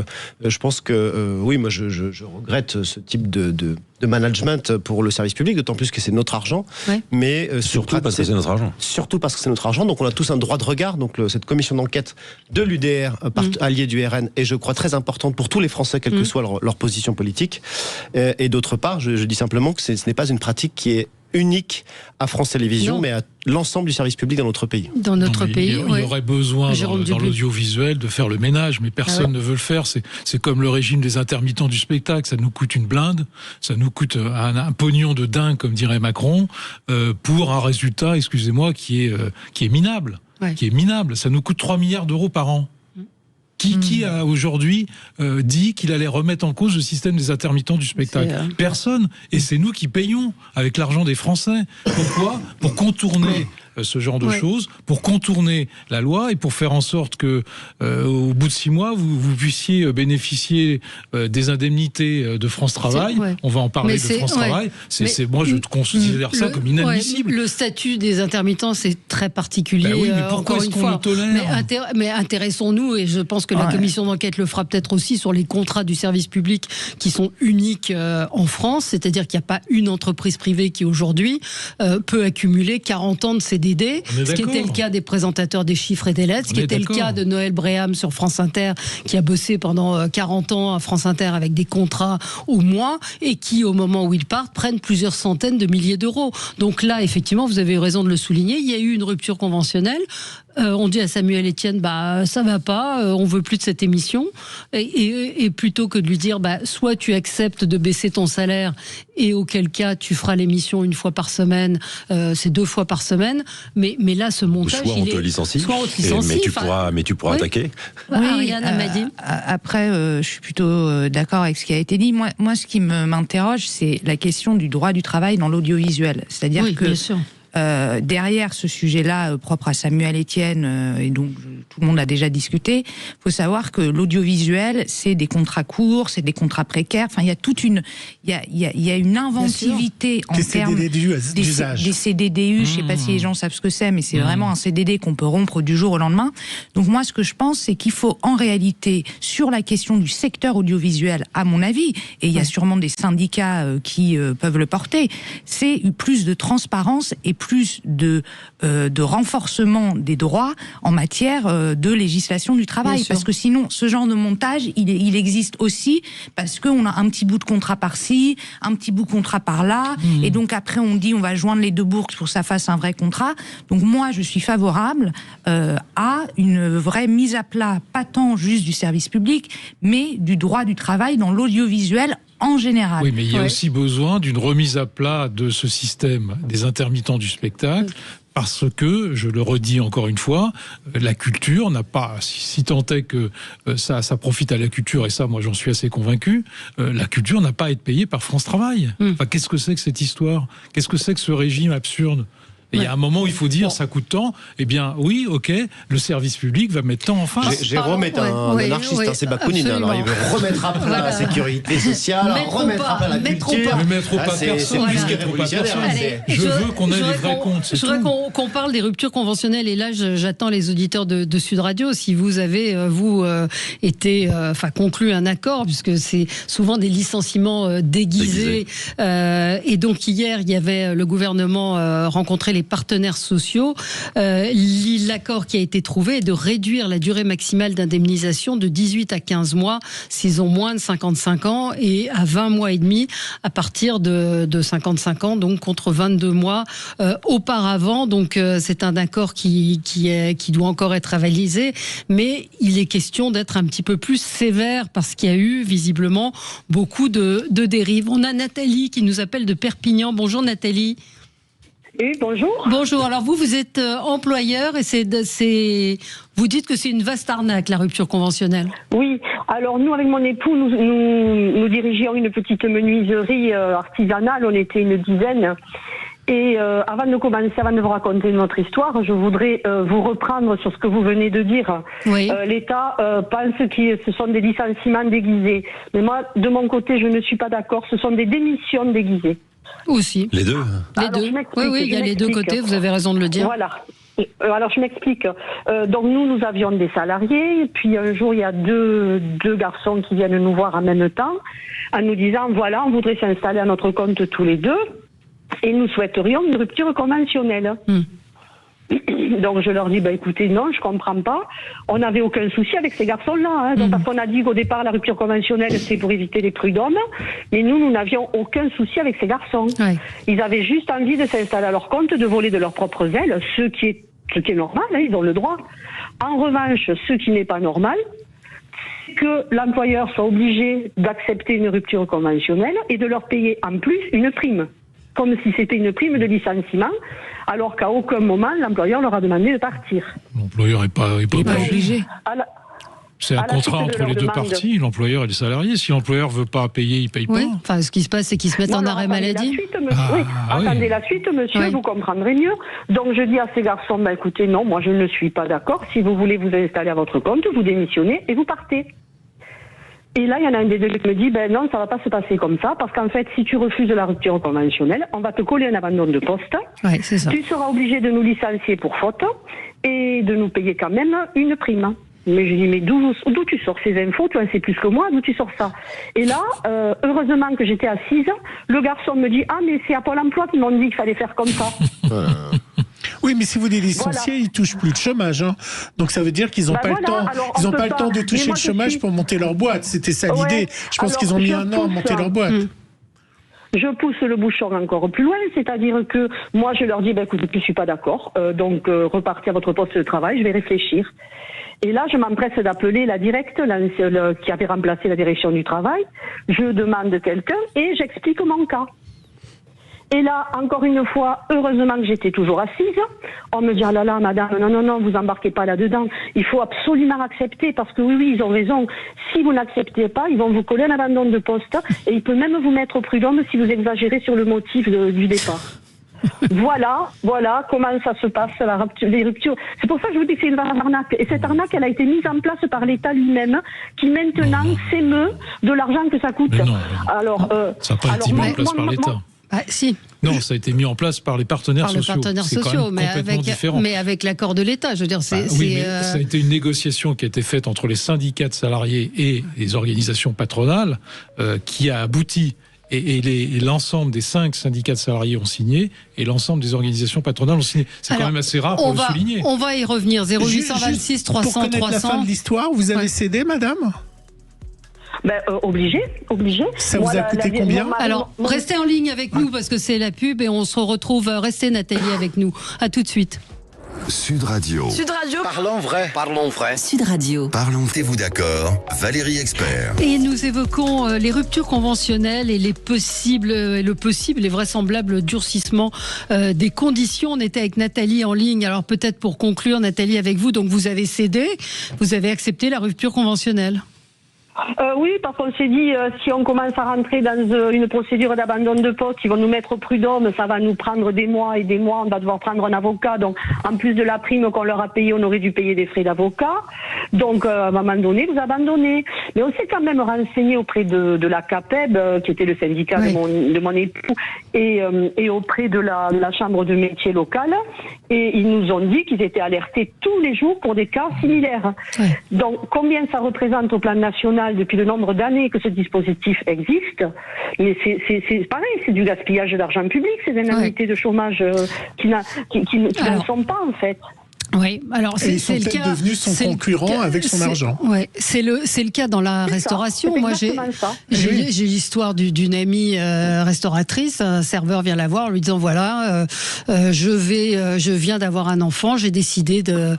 je pense que oui, moi je regrette ce type de management pour le service public, d'autant plus que c'est notre argent. Mais surtout parce que c'est notre argent. Surtout parce que c'est notre argent, donc on a tous un droit de regard. Donc cette commission d'enquête de l'UDR, alliée du RN, est je crois très importante pour tous les Français, quelle que soit leur position politique. Et d'autre part, je dis simplement que ce n'est pas une pratique qui est unique à France Télévisions, mais à l'ensemble du service public dans notre pays. Il y aurait besoin dans l'audiovisuel de faire le ménage, mais personne ne veut le faire. C'est comme le régime des intermittents du spectacle, ça nous coûte une blinde, ça nous coûte un pognon de dingue, comme dirait Macron, pour un résultat, excusez-moi, qui est minable. qui est minable. Ça nous coûte 3 milliards d'euros par an. Qui a aujourd'hui dit qu'il allait remettre en cause le système des intermittents du spectacle? Personne. Et c'est nous qui payons avec l'argent des Français. Pourquoi? Pour contourner ce genre de choses, pour contourner la loi et pour faire en sorte que, au bout de 6 mois, vous puissiez bénéficier des indemnités de France Travail. On va en parler de France Travail. Moi, je considère ça comme inadmissible. Le statut des intermittents, c'est très particulier. Mais pourquoi encore est-ce qu'on le tolère? Mais intéressons-nous, et je pense que la commission d'enquête le fera peut-être aussi, sur les contrats du service public qui sont uniques en France. C'est-à-dire qu'il n'y a pas une entreprise privée qui, aujourd'hui, peut accumuler 40 ans de CDD, ce qui était le cas des présentateurs des chiffres et des lettres, ce qui était le cas de Noël Bréham sur France Inter, qui a bossé pendant 40 ans à France Inter avec des contrats au mois, et qui, au moment où ils partent, prennent plusieurs centaines de milliers d'euros. Donc là, effectivement, vous avez eu raison de le souligner, il y a eu une rupture conventionnelle. On dit à Samuel Etienne, ça va pas, on veut plus de cette émission, et plutôt que de lui dire, soit tu acceptes de baisser ton salaire, et auquel cas tu feras l'émission 1 fois par semaine, c'est 2 fois par semaine, mais là ce montage, soit on te licencie, mais tu pourras attaquer. Ariane m'a dit. Après, je suis plutôt d'accord avec ce qui a été dit. Moi, ce qui m'interroge, c'est la question du droit du travail dans l'audiovisuel, c'est-à-dire que. Bien sûr. Derrière ce sujet-là propre à Samuel Etienne, et donc tout le monde a déjà discuté, faut savoir que l'audiovisuel, c'est des contrats courts, c'est des contrats précaires. Enfin, il y a toute une, il y a une inventivité en termes des CDDU. Je sais pas si les gens savent ce que c'est, mais c'est vraiment un CDD qu'on peut rompre du jour au lendemain. Donc moi, ce que je pense, c'est qu'il faut en réalité, sur la question du secteur audiovisuel, à mon avis, et il y a sûrement des syndicats qui peuvent le porter, c'est plus de transparence et plus de renforcement des droits en matière de législation du travail. Parce que sinon, ce genre de montage, il existe aussi parce qu'on a un petit bout de contrat par-ci, un petit bout de contrat par-là, et donc après on dit on va joindre les deux boucles pour que ça fasse un vrai contrat. Donc moi, je suis favorable à une vraie mise à plat, pas tant juste du service public, mais du droit du travail dans l'audiovisuel en général. Oui, mais il y a aussi besoin d'une remise à plat de ce système des intermittents du spectacle, parce que, je le redis encore une fois, la culture n'a pas, si tant est que ça profite à la culture, et ça, moi, j'en suis assez convaincu, la culture n'a pas à être payée par France Travail. Enfin, qu'est-ce que c'est que cette histoire? Qu'est-ce que c'est que ce régime absurde? Et il y a un moment où il faut dire, ça coûte tant, eh bien, oui, ok, le service public va mettre tant en face. Jérôme est un anarchiste, c'est Bakounine, alors il veut remettre à plat la sécurité sociale, remettre à plat la culture. Ne mettre pas personne, plus que révolutionnaire. Je veux qu'on ait des vrais comptes, c'est tout. Je voudrais qu'on parle des ruptures conventionnelles, et là, j'attends les auditeurs de Sud Radio, si vous avez, conclu un accord, puisque c'est souvent des licenciements déguisés. Et donc, hier, il y avait le gouvernement rencontré les partenaires sociaux. L'accord qui a été trouvé est de réduire la durée maximale d'indemnisation de 18 à 15 mois s'ils ont moins de 55 ans, et à 20 mois et demi à partir de 55 ans, donc contre 22 mois auparavant. Donc c'est un accord qui doit encore être avalisé, mais il est question d'être un petit peu plus sévère parce qu'il y a eu visiblement beaucoup de dérives. On a Nathalie qui nous appelle de Perpignan. Bonjour Nathalie. Oui, bonjour. Bonjour. Alors vous êtes employeur, et vous dites que c'est une vaste arnaque, la rupture conventionnelle. Oui. Alors nous, avec mon époux, nous dirigions une petite menuiserie artisanale. On était une dizaine. Et avant de commencer, avant de vous raconter notre histoire, je voudrais vous reprendre sur ce que vous venez de dire. Oui. L'État pense que ce sont des licenciements déguisés. Mais moi, de mon côté, je ne suis pas d'accord. Ce sont des démissions déguisées. Aussi. Les deux. Oui, il y a les deux côtés, vous avez raison de le dire. Voilà. Alors je m'explique. Donc nous avions des salariés, et puis un jour il y a deux garçons qui viennent nous voir en même temps, en nous disant voilà, on voudrait s'installer à notre compte tous les deux, et nous souhaiterions une rupture conventionnelle. Donc je leur dis écoutez, non, je comprends pas. On n'avait aucun souci avec ces garçons-là, donc parce qu'on a dit qu'au départ la rupture conventionnelle c'est pour éviter les prud'hommes, mais nous n'avions aucun souci avec ces garçons. Ouais. Ils avaient juste envie de s'installer à leur compte, de voler de leurs propres ailes, ce qui est normal, ils ont le droit. En revanche, ce qui n'est pas normal, c'est que l'employeur soit obligé d'accepter une rupture conventionnelle et de leur payer en plus une prime, comme si c'était une prime de licenciement, alors qu'à aucun moment l'employeur leur a demandé de partir. L'employeur n'est pas obligé. C'est un contrat entre les deux parties, l'employeur et le salarié. Si l'employeur ne veut pas payer, il ne paye pas. Enfin, ce qui se passe, c'est qu'ils se mettent en arrêt maladie. Attendez la suite, monsieur, vous comprendrez mieux. Donc je dis à ces garçons, écoutez, non, moi je ne suis pas d'accord. Si vous voulez vous installer à votre compte, vous démissionnez et vous partez. Et là, il y en a un des deux qui me dit, non, ça va pas se passer comme ça, parce qu'en fait, si tu refuses la rupture conventionnelle, on va te coller un abandon de poste. Ouais, c'est ça. Tu seras obligé de nous licencier pour faute et de nous payer quand même une prime. Mais je dis, mais d'où tu sors ces infos? Tu en sais plus que moi, d'où tu sors ça? Et là, heureusement que j'étais assise, le garçon me dit, mais c'est à Pôle emploi qu'ils m'ont dit qu'il fallait faire comme ça. Oui, mais si vous les licenciez, ils touchent plus de chômage. Hein. Donc ça veut dire qu'ils n'ont pas le temps. Ils n'ont pas le temps de toucher le chômage pour monter leur boîte. C'était ça l'idée. Je pense qu'ils ont mis un an à monter leur boîte. Je pousse le bouchon encore plus loin, c'est-à-dire que moi je leur dis, écoutez, je ne suis pas d'accord, donc repartez à votre poste de travail, je vais réfléchir. Et là, je m'empresse d'appeler la directe, qui avait remplacé la direction du travail. Je demande quelqu'un et j'explique mon cas. Et là, encore une fois, heureusement que j'étais toujours assise. On me dit, ah là là, madame, non, vous embarquez pas là-dedans. Il faut absolument accepter, parce que oui, ils ont raison. Si vous n'acceptez pas, ils vont vous coller un abandon de poste et il peut même vous mettre au prud'homme si vous exagérez sur le motif du départ. Voilà comment ça se passe, les ruptures. C'est pour ça que je vous dis que c'est une arnaque. Et cette arnaque, elle a été mise en place par l'État lui-même, qui maintenant s'émeut de l'argent que ça coûte. Ça n'a pas été mis en place par l'État. Si. Non, ça a été mis en place par les partenaires sociaux. Mais avec l'accord de l'État, je veux dire, ça a été une négociation qui a été faite entre les syndicats de salariés et les organisations patronales, qui a abouti. Et l'ensemble des 5 syndicats de salariés ont signé et l'ensemble des organisations patronales ont signé. C'est quand même assez rare pour le souligner. On va y revenir. 0826 300 pour connaître 300. La fin de l'histoire, vous avez cédé, madame? Obligé. Ça vous a coûté combien? Alors, restez en ligne avec nous parce que c'est la pub et on se retrouve. Restez, Nathalie, avec nous. À tout de suite. Sud Radio. Parlons vrai. Sud Radio. Parlons-vous d'accord. Valérie Expert. Et nous évoquons les ruptures conventionnelles et le possible et vraisemblable durcissement des conditions. On était avec Nathalie en ligne. Alors peut-être pour conclure, Nathalie, avec vous, donc vous avez cédé, vous avez accepté la rupture conventionnelle. Oui, parce qu'on s'est dit, si on commence à rentrer dans une procédure d'abandon de poste, ils vont nous mettre au prud'homme, ça va nous prendre des mois et des mois, on va devoir prendre un avocat. Donc, en plus de la prime qu'on leur a payée, on aurait dû payer des frais d'avocat. Donc, à un moment donné, vous abandonnez. Mais on s'est quand même renseigné auprès de la CAPEB, qui était le syndicat de mon époux, et auprès de la chambre de métier locale. Et ils nous ont dit qu'ils étaient alertés tous les jours pour des cas similaires. Ouais. Donc, combien ça représente au plan national depuis le nombre d'années que ce dispositif existe? Mais c'est pareil, c'est du gaspillage d'argent public, ces indemnités de chômage qui n'en sont pas, en fait. Oui, alors c'est le cas. Devenu son concurrent avec son argent. Ouais, c'est le cas dans la restauration. Moi, j'ai l'histoire d'une amie restauratrice. Un serveur vient la voir en lui disant voilà, je viens d'avoir un enfant, j'ai décidé de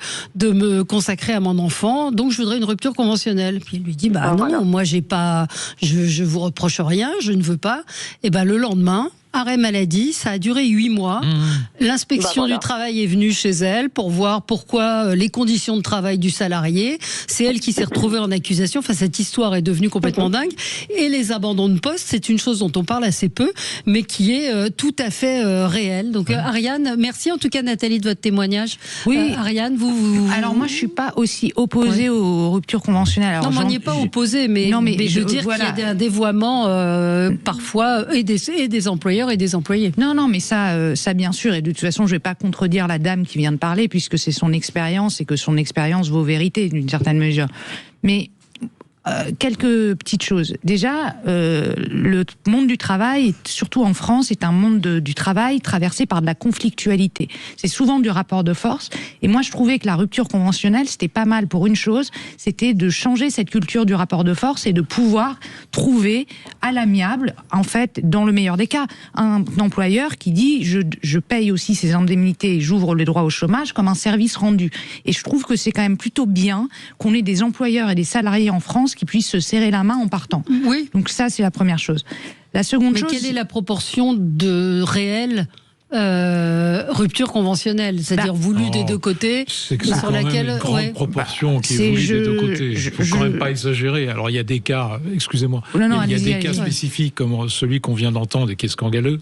me consacrer à mon enfant, donc je voudrais une rupture conventionnelle. Puis il lui dit non, moi j'ai pas, je vous reproche rien, je ne veux pas. Et le lendemain, arrêt maladie, ça a duré 8 mois. L'inspection du travail est venue chez elle pour voir pourquoi les conditions de travail du salarié. C'est elle qui s'est retrouvée en accusation. Enfin, cette histoire est devenue complètement dingue. Et les abandons de poste, c'est une chose dont on parle assez peu, mais qui est tout à fait réelle. Donc, Ariane, merci en tout cas, Nathalie, de votre témoignage. Oui. Ariane, vous... Alors, moi, je suis pas aussi opposée aux ruptures conventionnelles. Alors, non, on n'y est pas opposée, mais je veux dire qu'il y a un dévoiement parfois et des employeurs et des employés. Non, mais ça bien sûr, et de toute façon, je vais pas contredire la dame qui vient de parler, puisque c'est son expérience et que son expérience vaut vérité d'une certaine mesure. Mais quelques petites choses. Déjà, le monde du travail, surtout en France, est un monde du travail traversé par de la conflictualité. C'est souvent du rapport de force. Et moi, je trouvais que la rupture conventionnelle, c'était pas mal pour une chose, c'était de changer cette culture du rapport de force et de pouvoir trouver à l'amiable, en fait, dans le meilleur des cas, un employeur qui dit je paye aussi ces indemnités et j'ouvre le droit au chômage comme un service rendu. Et je trouve que c'est quand même plutôt bien qu'on ait des employeurs et des salariés en France qui puissent se serrer la main en partant. Oui. Donc ça, c'est la première chose. La seconde chose... Mais quelle est la proportion de réels rupture conventionnelle, c'est-à-dire voulue des deux côtés, c'est sur laquelle une grande proportion qui est voulue des deux côtés. Il ne faut quand même pas exagérer. Alors il y a des cas, excusez-moi, il y a des cas spécifiques comme celui qu'on vient d'entendre et qui est scandaleux.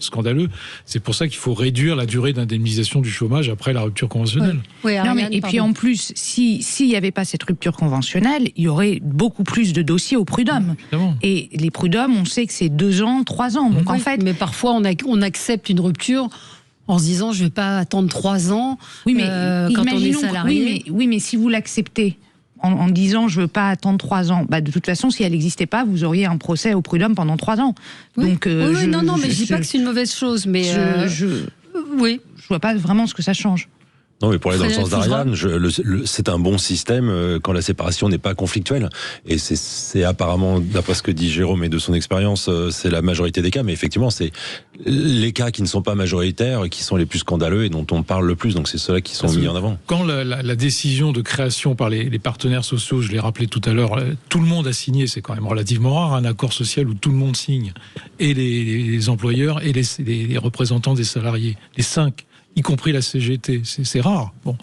C'est pour ça qu'il faut réduire la durée d'indemnisation du chômage après la rupture conventionnelle. Oui, et puis en plus, s'il n'y avait pas cette rupture conventionnelle, il y aurait beaucoup plus de dossiers au prud'homme. Et les prud'hommes, on sait que c'est 2 ans, 3 ans. Donc en fait, mais parfois on accepte une rupture en se disant je ne vais pas attendre 3 ans quand on est salarié. Oui, mais si vous l'acceptez en disant je ne veux pas attendre 3 ans, de toute façon, si elle n'existait pas, vous auriez un procès au prud'homme pendant 3 ans. Oui. Donc, mais je ne dis pas que c'est une mauvaise chose, mais je ne vois pas vraiment ce que ça change. Non, mais pour aller dans le sens d'Ariane, c'est un bon système quand la séparation n'est pas conflictuelle. Et c'est apparemment, d'après ce que dit Jérôme et de son expérience, c'est la majorité des cas. Mais effectivement, c'est les cas qui ne sont pas majoritaires qui sont les plus scandaleux et dont on parle le plus. Donc c'est ceux-là qui sont mis en avant. Quand la décision de création par les partenaires sociaux, je l'ai rappelé tout à l'heure, tout le monde a signé. C'est quand même relativement rare un accord social où tout le monde signe. Et les employeurs et les représentants des salariés. Les 5. Y compris la CGT, c'est rare. Bon,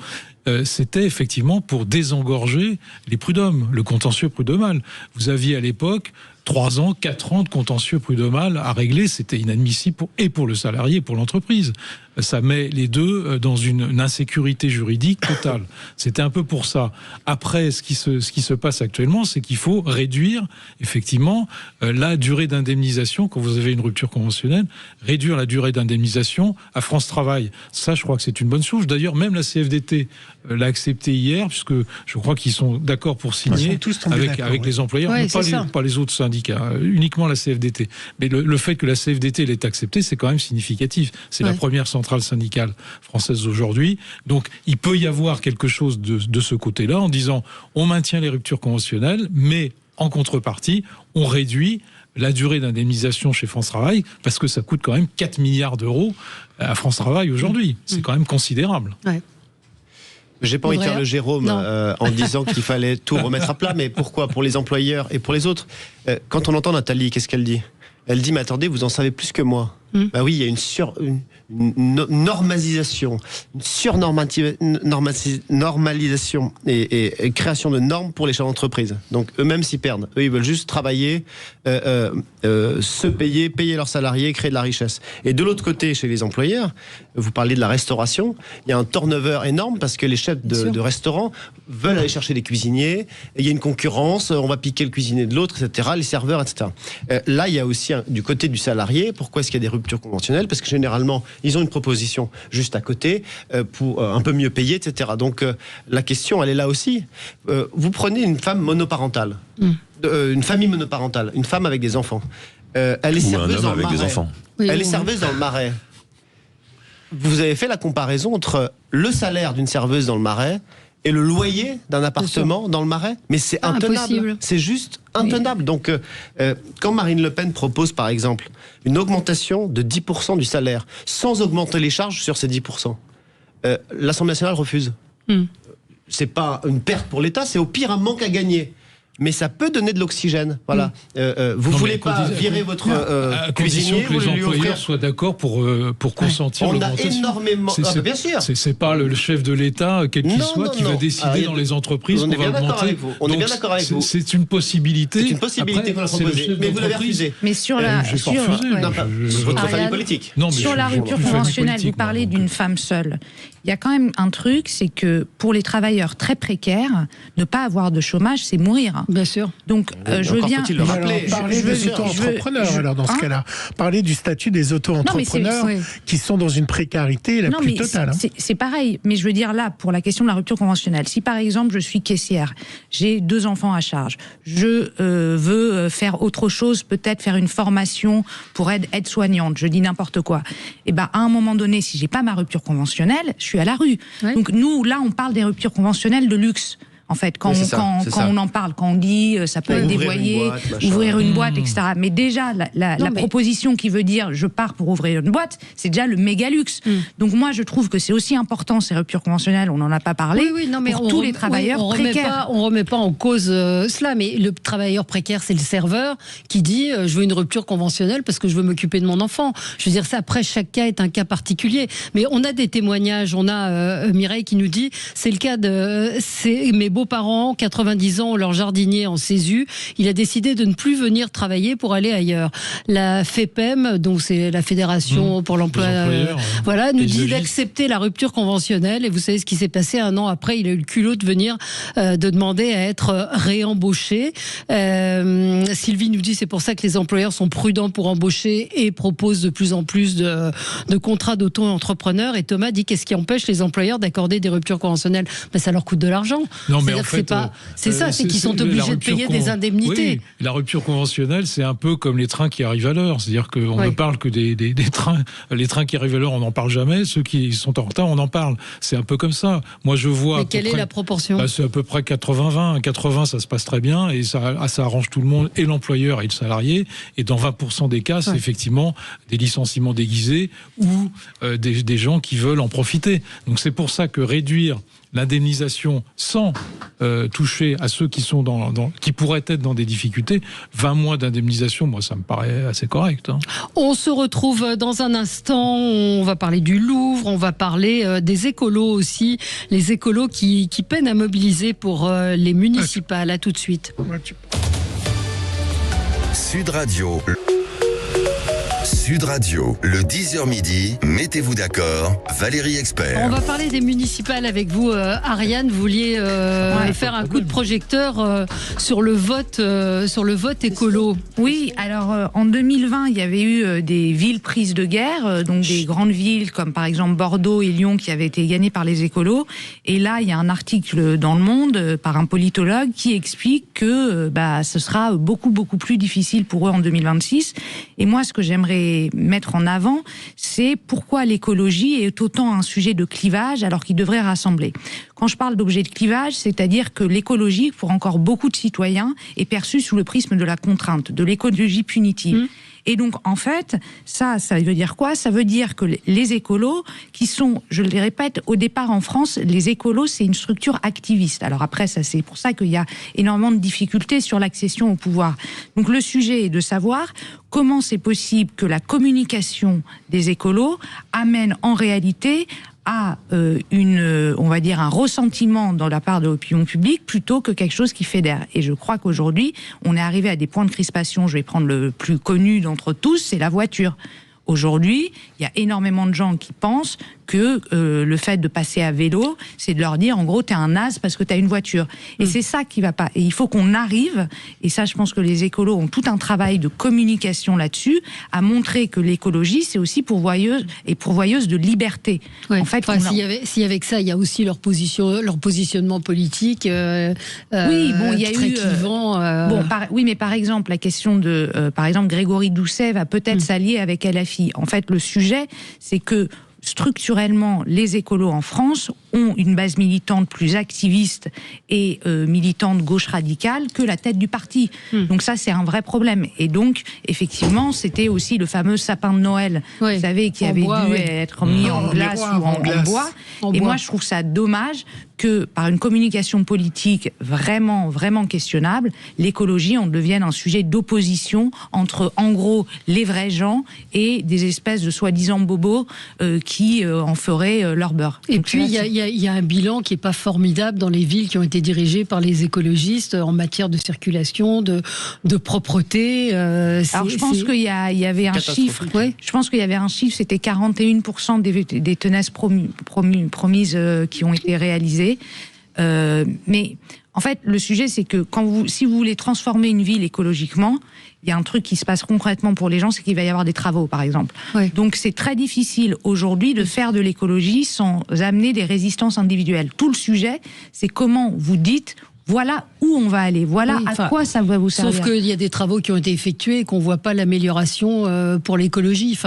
c'était effectivement pour désengorger les prud'hommes, le contentieux prud'homal. Vous aviez à l'époque 3 ans, 4 ans de contentieux prud'homal à régler, c'était inadmissible pour le salarié et pour l'entreprise. Ça met les deux dans une insécurité juridique totale. C'était un peu pour ça. Après, ce qui se passe actuellement, c'est qu'il faut réduire effectivement la durée d'indemnisation quand vous avez une rupture conventionnelle, réduire la durée d'indemnisation à France Travail. Ça, je crois que c'est une bonne chose. D'ailleurs, même la CFDT l'a accepté hier, puisque je crois qu'ils sont d'accord pour signer avec les employeurs, pas les autres syndicats, uniquement la CFDT. Mais le fait que la CFDT l'ait accepté, c'est quand même significatif. C'est la première centrale syndicale française aujourd'hui. Donc, il peut y avoir quelque chose de ce côté-là, en disant on maintient les ruptures conventionnelles, mais en contrepartie, on réduit la durée d'indemnisation chez France Travail, parce que ça coûte quand même 4 milliards d'euros à France Travail aujourd'hui. C'est quand même considérable. Ouais. J'ai pas envie de faire le Jérôme en disant qu'il fallait tout remettre à plat, mais pourquoi ? Pour les employeurs et pour les autres. Quand on entend Nathalie, qu'est-ce qu'elle dit ? Elle dit, mais attendez, vous en savez plus que moi. Bah oui, il y a une normalisation, une surnormalisation et création de normes pour les chefs d'entreprise. Donc eux-mêmes s'y perdent. Eux, ils veulent juste travailler, se payer leurs salariés, créer de la richesse. Et de l'autre côté, chez les employeurs, vous parlez de la restauration, il y a un turnover énorme parce que les chefs de restaurants veulent aller chercher des cuisiniers, et il y a une concurrence, on va piquer le cuisinier de l'autre, etc., les serveurs, etc. Là, il y a aussi du côté du salarié, pourquoi est-ce qu'il y a des ruptures conventionnelles ? Parce que généralement, ils ont une proposition juste à côté pour un peu mieux payer, etc. Donc la question, elle est là aussi. Vous prenez une femme monoparentale, une famille monoparentale, une femme avec des enfants. Elle est serveuse dans le Marais. Elle est serveuse dans le Marais. Vous avez fait la comparaison entre le salaire d'une serveuse dans le Marais et le loyer d'un appartement dans le Marais, mais c'est intenable. Impossible. C'est juste intenable. Donc, quand Marine Le Pen propose, par exemple, une augmentation de 10% du salaire, sans augmenter les charges sur ces 10%, l'Assemblée nationale refuse. C'est pas une perte pour l'État, c'est au pire un manque à gagner. Mais ça peut donner de l'oxygène. Voilà. Vous voulez pas virer votre cuisinier, que les employeurs soient d'accord pour consentir l'augmentation. On a énormément. Bien sûr. C'est pas le chef de l'État, quel qu'il soit, qui va décider dans les entreprises qu'on va augmenter. On est bien d'accord avec vous. C'est une possibilité. C'est une possibilité qu'on a proposée. Mais vous l'avez refusé. Mais sur la votre famille politique. Sur la rupture conventionnelle, vous parlez d'une femme seule. Il y a quand même un truc, c'est que pour les travailleurs très précaires, ne pas avoir de chômage, c'est mourir. Bien sûr. Donc, je veux bien... Parler des auto-entrepreneurs, alors, dans ce cas-là. Parler du statut des auto-entrepreneurs qui sont dans une précarité la plus totale. C'est pareil, mais je veux dire là, pour la question de la rupture conventionnelle, si par exemple, je suis caissière, j'ai 2 enfants à charge, je veux faire autre chose, peut-être faire une formation pour être soignante, je dis n'importe quoi, et ben à un moment donné, si j'ai pas ma rupture conventionnelle, je suis à la rue. Donc nous, là, on parle des ruptures conventionnelles de luxe. En fait, quand on en parle, quand on dit ça peut être dévoyé, ouvrir une boîte, etc. Mais déjà, la proposition qui veut dire je pars pour ouvrir une boîte, c'est déjà le méga luxe. Donc moi, je trouve que c'est aussi important ces ruptures conventionnelles. On n'en a pas parlé. Pour tous les travailleurs précaires. On remet pas en cause cela, mais le travailleur précaire, c'est le serveur qui dit je veux une rupture conventionnelle parce que je veux m'occuper de mon enfant. Je veux dire, ça, après, chaque cas est un cas particulier. Mais on a des témoignages. On a Mireille qui nous dit c'est le cas de mes beaux-parents, 90 ans, leur jardinier en Césu. Il a décidé de ne plus venir travailler pour aller ailleurs. La FEPEM, donc c'est la Fédération pour l'emploi, voilà, nous dit d'accepter la rupture conventionnelle. Et vous savez ce qui s'est passé un an après, il a eu le culot de venir de demander à être réembauché. Sylvie nous dit c'est pour ça que les employeurs sont prudents pour embaucher et proposent de plus en plus de contrats d'auto-entrepreneurs. Et Thomas dit qu'est-ce qui empêche les employeurs d'accorder des ruptures conventionnelles? Ça leur coûte de l'argent. Non, mais en fait, c'est qu'ils sont obligés de payer des indemnités. Oui, la rupture conventionnelle, c'est un peu comme les trains qui arrivent à l'heure. C'est-à-dire qu'on ne parle que des trains. Les trains qui arrivent à l'heure, on n'en parle jamais. Ceux qui sont en retard, on en parle. C'est un peu comme ça. Moi, je vois. Mais quelle est la proportion? C'est à peu près 80-20. 80, ça se passe très bien et ça arrange tout le monde, et l'employeur et le salarié. Et dans 20% des cas, c'est effectivement des licenciements déguisés ou des gens qui veulent en profiter. Donc c'est pour ça que réduire l'indemnisation sans toucher à ceux qui sont qui pourraient être dans des difficultés, 20 mois d'indemnisation, moi ça me paraît assez correct. On se retrouve dans un instant, on va parler du Louvre, on va parler des écolos aussi, les écolos qui peinent à mobiliser pour les municipales. À tout de suite. Sud Radio. Sud Radio, le 10h midi, mettez-vous d'accord, Valérie Expert. On va parler des municipales avec vous, Ariane. Vous vouliez faire un coup de projecteur sur le vote écolo. Oui, alors en 2020, il y avait eu des villes prises de guerre, donc des grandes villes comme par exemple Bordeaux et Lyon qui avaient été gagnées par les écolos. Et là, il y a un article dans Le Monde par un politologue qui explique que ce sera beaucoup plus difficile pour eux en 2026. Et moi, ce que j'aimerais mettre en avant, c'est pourquoi l'écologie est autant un sujet de clivage alors qu'il devrait rassembler. Quand je parle d'objet de clivage, c'est-à-dire que l'écologie, pour encore beaucoup de citoyens, est perçue sous le prisme de la contrainte, de l'écologie punitive. Et donc, en fait, ça veut dire quoi? Ça veut dire que les écolos, qui sont, je le répète, au départ en France, les écolos, c'est une structure activiste. Alors après, c'est pour ça qu'il y a énormément de difficultés sur l'accession au pouvoir. Donc le sujet est de savoir comment c'est possible que la communication des écolos amène en réalité à on va dire un ressentiment dans la part de l'opinion publique plutôt que quelque chose qui fédère. Et je crois qu'aujourd'hui, on est arrivé à des points de crispation. Je vais prendre le plus connu d'entre tous, c'est la voiture. Aujourd'hui, il y a énormément de gens qui pensent que le fait de passer à vélo, c'est de leur dire, en gros, t'es un naze parce que t'as une voiture. Et c'est ça qui va pas. Et il faut qu'on arrive, et ça, je pense que les écolos ont tout un travail de communication là-dessus, à montrer que l'écologie, c'est aussi pourvoyeuse de liberté. Ouais. En fait, s'il y avait que ça, il y a aussi leur positionnement politique. Oui, bon, il y a très eu. Oui, mais par exemple, la question de, par exemple, Grégory Doucet va peut-être s'allier avec LFI. En fait, le sujet, c'est que structurellement, les écolos en France ont une base militante plus activiste et militante gauche radicale que la tête du parti. Donc ça, c'est un vrai problème. Et donc, effectivement, c'était aussi le fameux sapin de Noël, vous savez, qui avait dû être mis en glace ou en bois. Moi, je trouve ça dommage que, par une communication politique vraiment questionnable, l'écologie en devienne un sujet d'opposition entre, en gros, les vrais gens et des espèces de soi-disant bobos qui en feraient leur beurre. Et donc, puis, il y a un bilan qui n'est pas formidable dans les villes qui ont été dirigées par les écologistes en matière de circulation, de propreté. Alors, je pense qu'il y avait un chiffre. Je pense qu'il y avait un chiffre, c'était 41% des tenaises promises qui ont été réalisées. Mais en fait, le sujet, c'est que si vous voulez transformer une ville écologiquement, il y a un truc qui se passe concrètement pour les gens, c'est qu'il va y avoir des travaux, par exemple. Donc c'est très difficile aujourd'hui de faire de l'écologie sans amener des résistances individuelles. Tout le sujet, c'est comment vous dites, voilà où on va aller, voilà à quoi ça va vous servir. Sauf qu'il y a des travaux qui ont été effectués et qu'on ne voit pas l'amélioration pour l'écologie.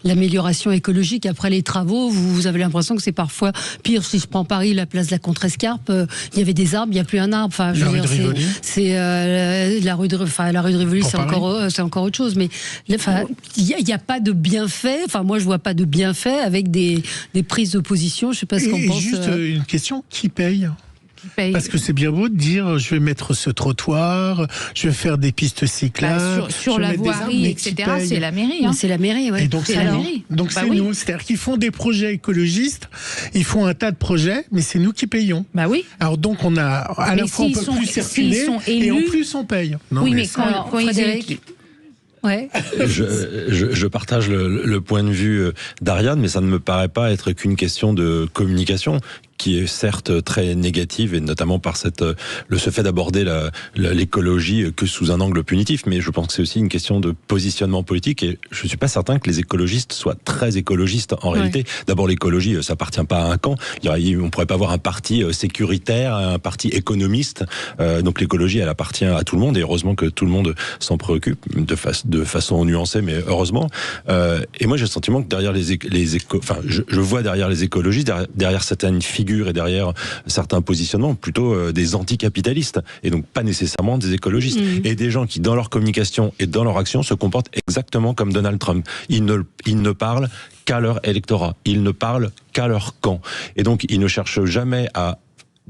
L'amélioration écologique après les travaux, vous avez l'impression que c'est parfois pire. Si je prends Paris, la place de la Contrescarpe, il y avait des arbres, il n'y a plus un arbre. La rue de Rivoli, c'est encore autre chose. Mais il n'y a pas de bienfait. Moi, je ne vois pas de bienfait avec des prises de position. Je ne sais pas ce qu'on pense. Juste une question, qui paye ? Parce que c'est bien beau de dire je vais mettre ce trottoir, je vais faire des pistes cyclables, sur la voirie, etc. C'est la mairie. C'est la mairie, oui. Et donc c'est la mairie. Donc c'est nous. C'est-à-dire qu'ils font des projets écologistes, ils font un tas de projets, mais c'est nous qui payons. Bah oui. Alors donc on a à la fois on peut plus circuler et en plus on paye. Non, oui, mais quand Frédéric. Ouais. Je partage le point de vue d'Ariane, mais ça ne me paraît pas être qu'une question de communication, qui est certes très négative, et notamment par ce fait d'aborder l'écologie que sous un angle punitif, mais je pense que c'est aussi une question de positionnement politique, et je ne suis pas certain que les écologistes soient très écologistes en réalité. D'abord, l'écologie, ça appartient pas à un camp. On pourrait pas avoir un parti sécuritaire, un parti économiste. Donc l'écologie, elle appartient à tout le monde, et heureusement que tout le monde s'en préoccupe de façon nuancée, mais heureusement. Et moi, j'ai le sentiment que derrière je vois derrière les écologistes, derrière certaines figures et derrière certains positionnements, plutôt des anticapitalistes, et donc pas nécessairement des écologistes, et des gens qui, dans leur communication et dans leur action, se comportent exactement comme Donald Trump. Ils ne parlent qu'à leur électorat, ils ne parlent qu'à leur camp, et donc ils ne cherchent jamais à...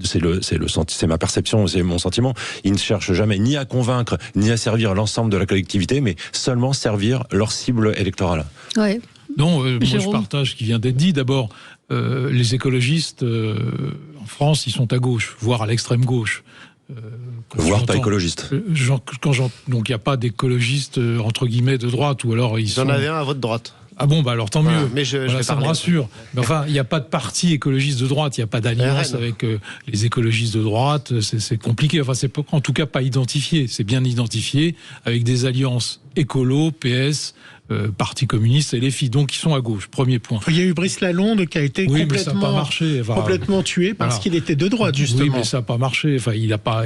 C'est ma perception, c'est mon sentiment. Ils ne cherchent jamais ni à convaincre, ni à servir l'ensemble de la collectivité, mais seulement servir leur cible électorale. Ouais. Non, moi je partage ce qui vient d'être dit. D'abord, les écologistes en France, ils sont à gauche, voire à l'extrême gauche. Voire pas écologistes. Donc il n'y a pas d'écologistes entre guillemets de droite, ou alors ils en avez un à votre droite. Ah bon, alors tant mieux. Mais ça me rassure. Mais enfin, il n'y a pas de parti écologiste de droite, il n'y a pas d'alliance avec les écologistes de droite. C'est compliqué. Enfin, c'est en tout cas pas identifié. C'est bien identifié avec des alliances écolo, PS, Parti communiste et les filles. Donc, ils sont à gauche. Premier point. Il y a eu Brice Lalonde qui a été complètement tué parce qu'il était de droite, justement. Oui, mais ça n'a pas marché. Enfin, il n'a pas.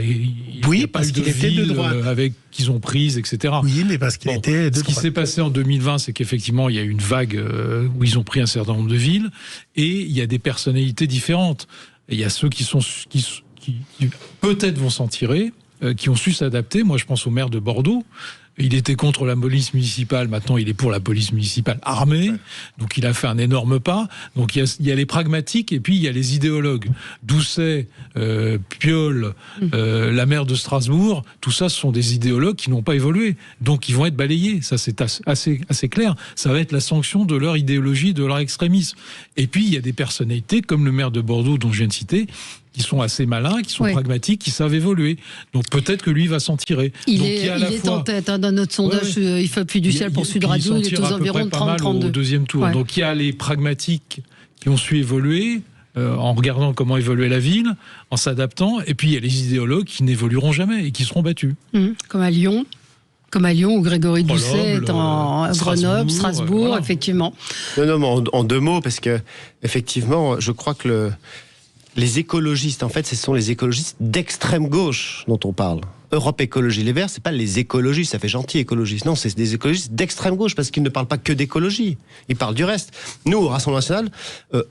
Parce qu'il était de droite. Avec qu'ils ont prise, etc. Oui, mais parce qu'il était de droite. Ce qui s'est passé en 2020, c'est qu'effectivement, il y a eu une vague où ils ont pris un certain nombre de villes, et il y a des personnalités différentes. Et il y a ceux qui peut-être vont s'en tirer, qui ont su s'adapter. Moi, je pense au maire de Bordeaux. Il était contre la police municipale, maintenant il est pour la police municipale armée, donc il a fait un énorme pas. Donc il y a les pragmatiques et puis il y a les idéologues. Doucet, Piolle, la maire de Strasbourg, tout ça ce sont des idéologues qui n'ont pas évolué, donc ils vont être balayés, ça c'est assez clair. Ça va être la sanction de leur idéologie, de leur extrémisme. Et puis il y a des personnalités comme le maire de Bordeaux dont je viens de citer, qui sont assez malins, qui sont pragmatiques, qui savent évoluer. Donc peut-être que lui va s'en tirer. Il est en tête dans notre sondage. Il fait plus du ciel pour Sud Radio. Il est aux environs de 30-32. Au deuxième tour. Donc il y a les pragmatiques qui ont su évoluer en regardant comment évoluer la ville, en s'adaptant. Et puis il y a les idéologues qui n'évolueront jamais et qui seront battus. Comme à Lyon. Où Grégory Doucet est en Grenoble, Strasbourg, effectivement. Non, mais en deux mots, parce que effectivement, je crois que les écologistes, en fait, ce sont les écologistes d'extrême gauche dont on parle. Europe Écologie Les Verts, c'est pas les écologistes, ça fait gentil écologistes. Non, c'est des écologistes d'extrême gauche parce qu'ils ne parlent pas que d'écologie. Ils parlent du reste. Nous, au Rassemblement National,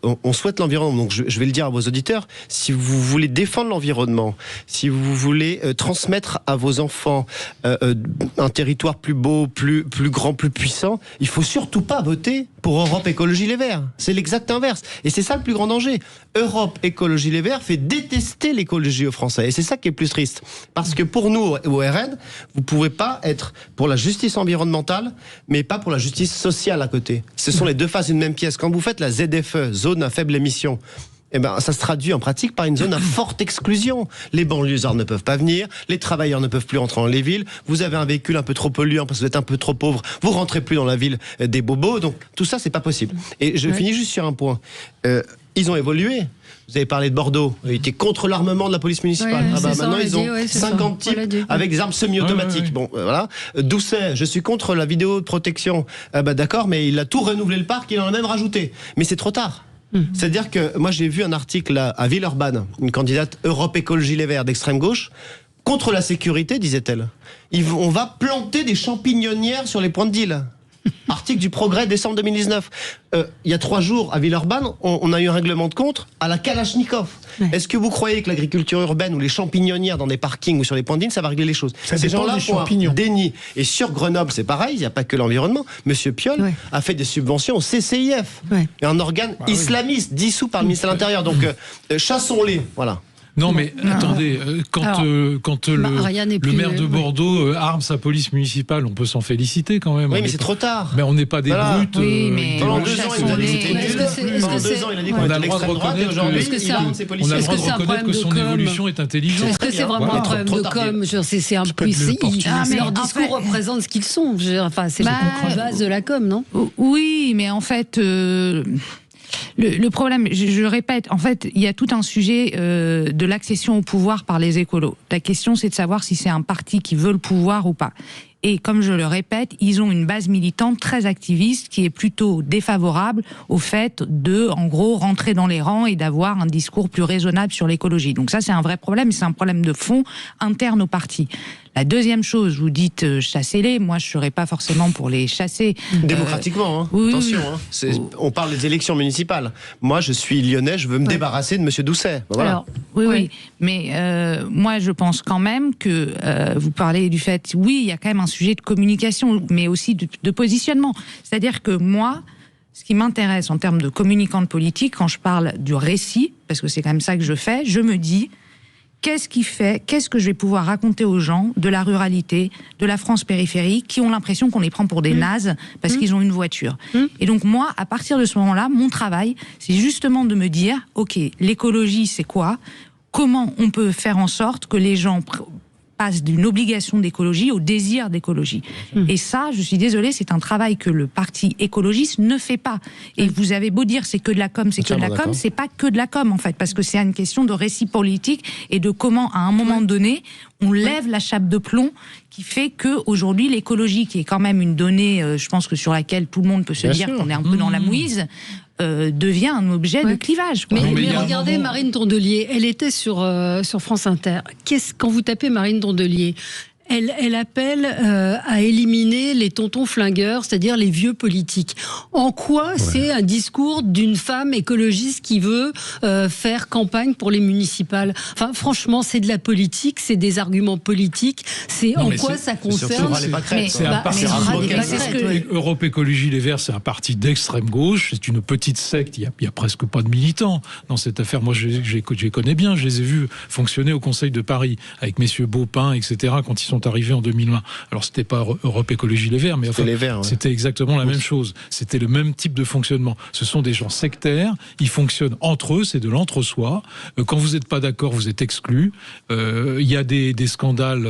on souhaite l'environnement. Donc, je vais le dire à vos auditeurs, si vous voulez défendre l'environnement, si vous voulez transmettre à vos enfants un territoire plus beau, plus grand, plus puissant, il faut surtout pas voter pour Europe Écologie Les Verts. C'est l'exact inverse. Et c'est ça le plus grand danger. Europe Écologie Les Verts fait détester l'écologie aux Français. Et c'est ça qui est plus triste. Parce que pour nous, au RN, vous pouvez pas être pour la justice environnementale, mais pas pour la justice sociale à côté. Ce sont les deux faces d'une même pièce. Quand vous faites la ZFE, zone à faible émission, ça se traduit en pratique par une zone à forte exclusion. Les banlieusards ne peuvent pas venir, les travailleurs ne peuvent plus rentrer dans les villes, vous avez un véhicule un peu trop polluant parce que vous êtes un peu trop pauvre, vous rentrez plus dans la ville des bobos, donc tout ça c'est pas possible. Et je finis juste sur un point. Ils ont évolué. Vous avez parlé de Bordeaux, ils étaient contre l'armement de la police municipale. Maintenant ils ont 50 types avec des armes semi-automatiques. Bon, voilà. Doucet, je suis contre la vidéo de protection. D'accord, mais il a tout renouvelé le parc, il en a même rajouté. Mais c'est trop tard. C'est-à-dire que moi j'ai vu un article à Villeurbanne, une candidate Europe Écologie Les Verts d'extrême gauche, contre la sécurité, disait-elle. On va planter des champignonnières sur les points de deal. Article du Progrès, décembre 2019. Il y a 3 jours, à Villeurbanne, on a eu un règlement de compte à la Kalachnikov. Est-ce que vous croyez que l'agriculture urbaine ou les champignonnières dans des parkings ou sur les points de deal, ça va régler les choses? Ces gens-là font un déni. Et sur Grenoble, c'est pareil, il n'y a pas que l'environnement. Monsieur Piolle a fait des subventions au CCIF. Et un organe islamiste dissous par le ministère de l'Intérieur. Donc, chassons-les. Voilà. Non, mais attendez, quand le maire de Bordeaux arme sa police municipale, on peut s'en féliciter quand même. Oui, mais c'est trop tard. Mais on n'est pas des brutes. Oui, mais pendant 2 ans, il a dit que c'était nul. Pendant 2 ans, il a dit qu'on était l'extrême droite et aujourd'hui, il arme ses policiers. On a le droit de reconnaître que son évolution est intelligente. Est-ce que c'est vraiment un problème de com? C'est un peu. Leur discours représente ce qu'ils sont. Enfin, c'est la base de la com, non? Oui, mais en fait. Le problème, je répète, en fait, il y a tout un sujet de l'accession au pouvoir par les écolos. La question, c'est de savoir si c'est un parti qui veut le pouvoir ou pas. Et comme je le répète, ils ont une base militante très activiste qui est plutôt défavorable au fait de, en gros, rentrer dans les rangs et d'avoir un discours plus raisonnable sur l'écologie. Donc ça, c'est un vrai problème, c'est un problème de fond interne au parti. La deuxième chose, vous dites chassez-les. Moi, je ne serais pas forcément pour les chasser. Démocratiquement, hein. Oui, attention. Hein. On parle des élections municipales. Moi, je suis lyonnais, je veux me débarrasser de M. Doucet. Voilà. Alors, oui. Mais moi, je pense quand même que vous parlez du fait, oui, il y a quand même un sujet de communication, mais aussi de positionnement. C'est-à-dire que moi, ce qui m'intéresse en termes de communicante politique, quand je parle du récit, parce que c'est quand même ça que je fais, je me dis... Qu'est-ce que je vais pouvoir raconter aux gens de la ruralité, de la France périphérique, qui ont l'impression qu'on les prend pour des nazes parce qu'ils ont une voiture. Et donc moi, à partir de ce moment-là, mon travail, c'est justement de me dire, ok, l'écologie, c'est quoi? Comment on peut faire en sorte que les gens passe d'une obligation d'écologie au désir d'écologie. Et ça, je suis désolée, c'est un travail que le parti écologiste ne fait pas. Et vous avez beau dire c'est que de la com, c'est que de la com, c'est pas que de la com en fait, parce que c'est une question de récit politique et de comment, à un moment donné, on lève la chape de plomb qui fait que aujourd'hui l'écologie, qui est quand même une donnée, je pense que sur laquelle tout le monde peut se dire qu'on est un peu dans la mouise, devient un objet de clivage. Mais regardez Marine Tondelier, elle était sur France Inter. Quand vous tapez Marine Tondelier, elle appelle à éliminer les tontons flingueurs, c'est-à-dire les vieux politiques. En quoi c'est un discours d'une femme écologiste qui veut faire campagne pour les municipales? Enfin, franchement, c'est de la politique, c'est des arguments politiques. En quoi ça concerne? C'est un parti. Europe Écologie Les Verts, c'est un parti d'extrême gauche. C'est une petite secte. Il y a presque pas de militants dans cette affaire. Moi, je les connais bien. Je les ai vus fonctionner au Conseil de Paris avec messieurs Baupin, etc. Quand ils sont arrivés en 2020. Alors c'était pas Europe Écologie Les Verts, mais enfin, c'était exactement la même chose. C'était le même type de fonctionnement. Ce sont des gens sectaires, ils fonctionnent entre eux, c'est de l'entre-soi. Quand vous n'êtes pas d'accord, vous êtes exclu. Il y a des scandales,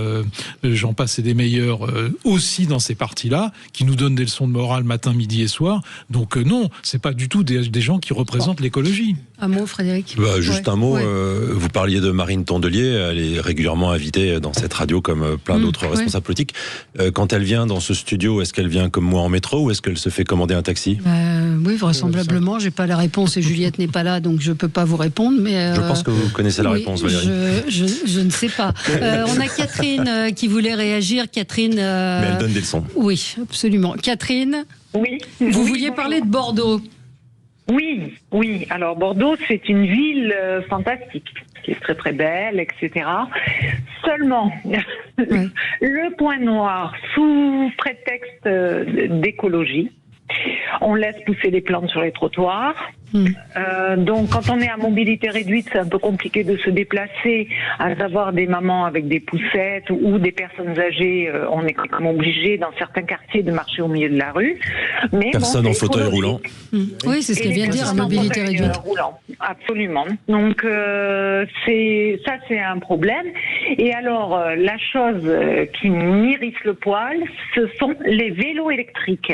j'en passe et des meilleurs, aussi dans ces partis-là, qui nous donnent des leçons de morale matin, midi et soir. Donc non, c'est pas du tout des gens qui représentent l'écologie. Un mot, Frédéric. Juste un mot. Vous parliez de Marine Tondelier, elle est régulièrement invitée dans cette radio comme plein d'autres responsables politiques. Quand elle vient dans ce studio, est-ce qu'elle vient comme moi en métro ou est-ce qu'elle se fait commander un taxi? Oui, vraisemblablement. J'ai pas la réponse et Juliette n'est pas là, donc je peux pas vous répondre. Mais je pense que vous connaissez la réponse, Valérie. Je ne sais pas. On a Catherine qui voulait réagir. Catherine. Mais elle donne des leçons. Oui, absolument. Catherine. Oui. Vous vouliez parler de Bordeaux? Oui. Alors Bordeaux, c'est une ville fantastique, qui est très très belle, etc. Seulement, le point noir, sous prétexte d'écologie, on laisse pousser des plantes sur les trottoirs. Donc quand on est à mobilité réduite, c'est un peu compliqué de se déplacer, à savoir des mamans avec des poussettes ou des personnes âgées, on est quand même obligé dans certains quartiers de marcher au milieu de la rue. Mais personne en fauteuil roulant. Oui, c'est ce qu'elle vient de dire, à mobilité réduite. Roulant, absolument. Donc c'est un problème. Et alors la chose qui m'irrisse le poil, ce sont les vélos électriques.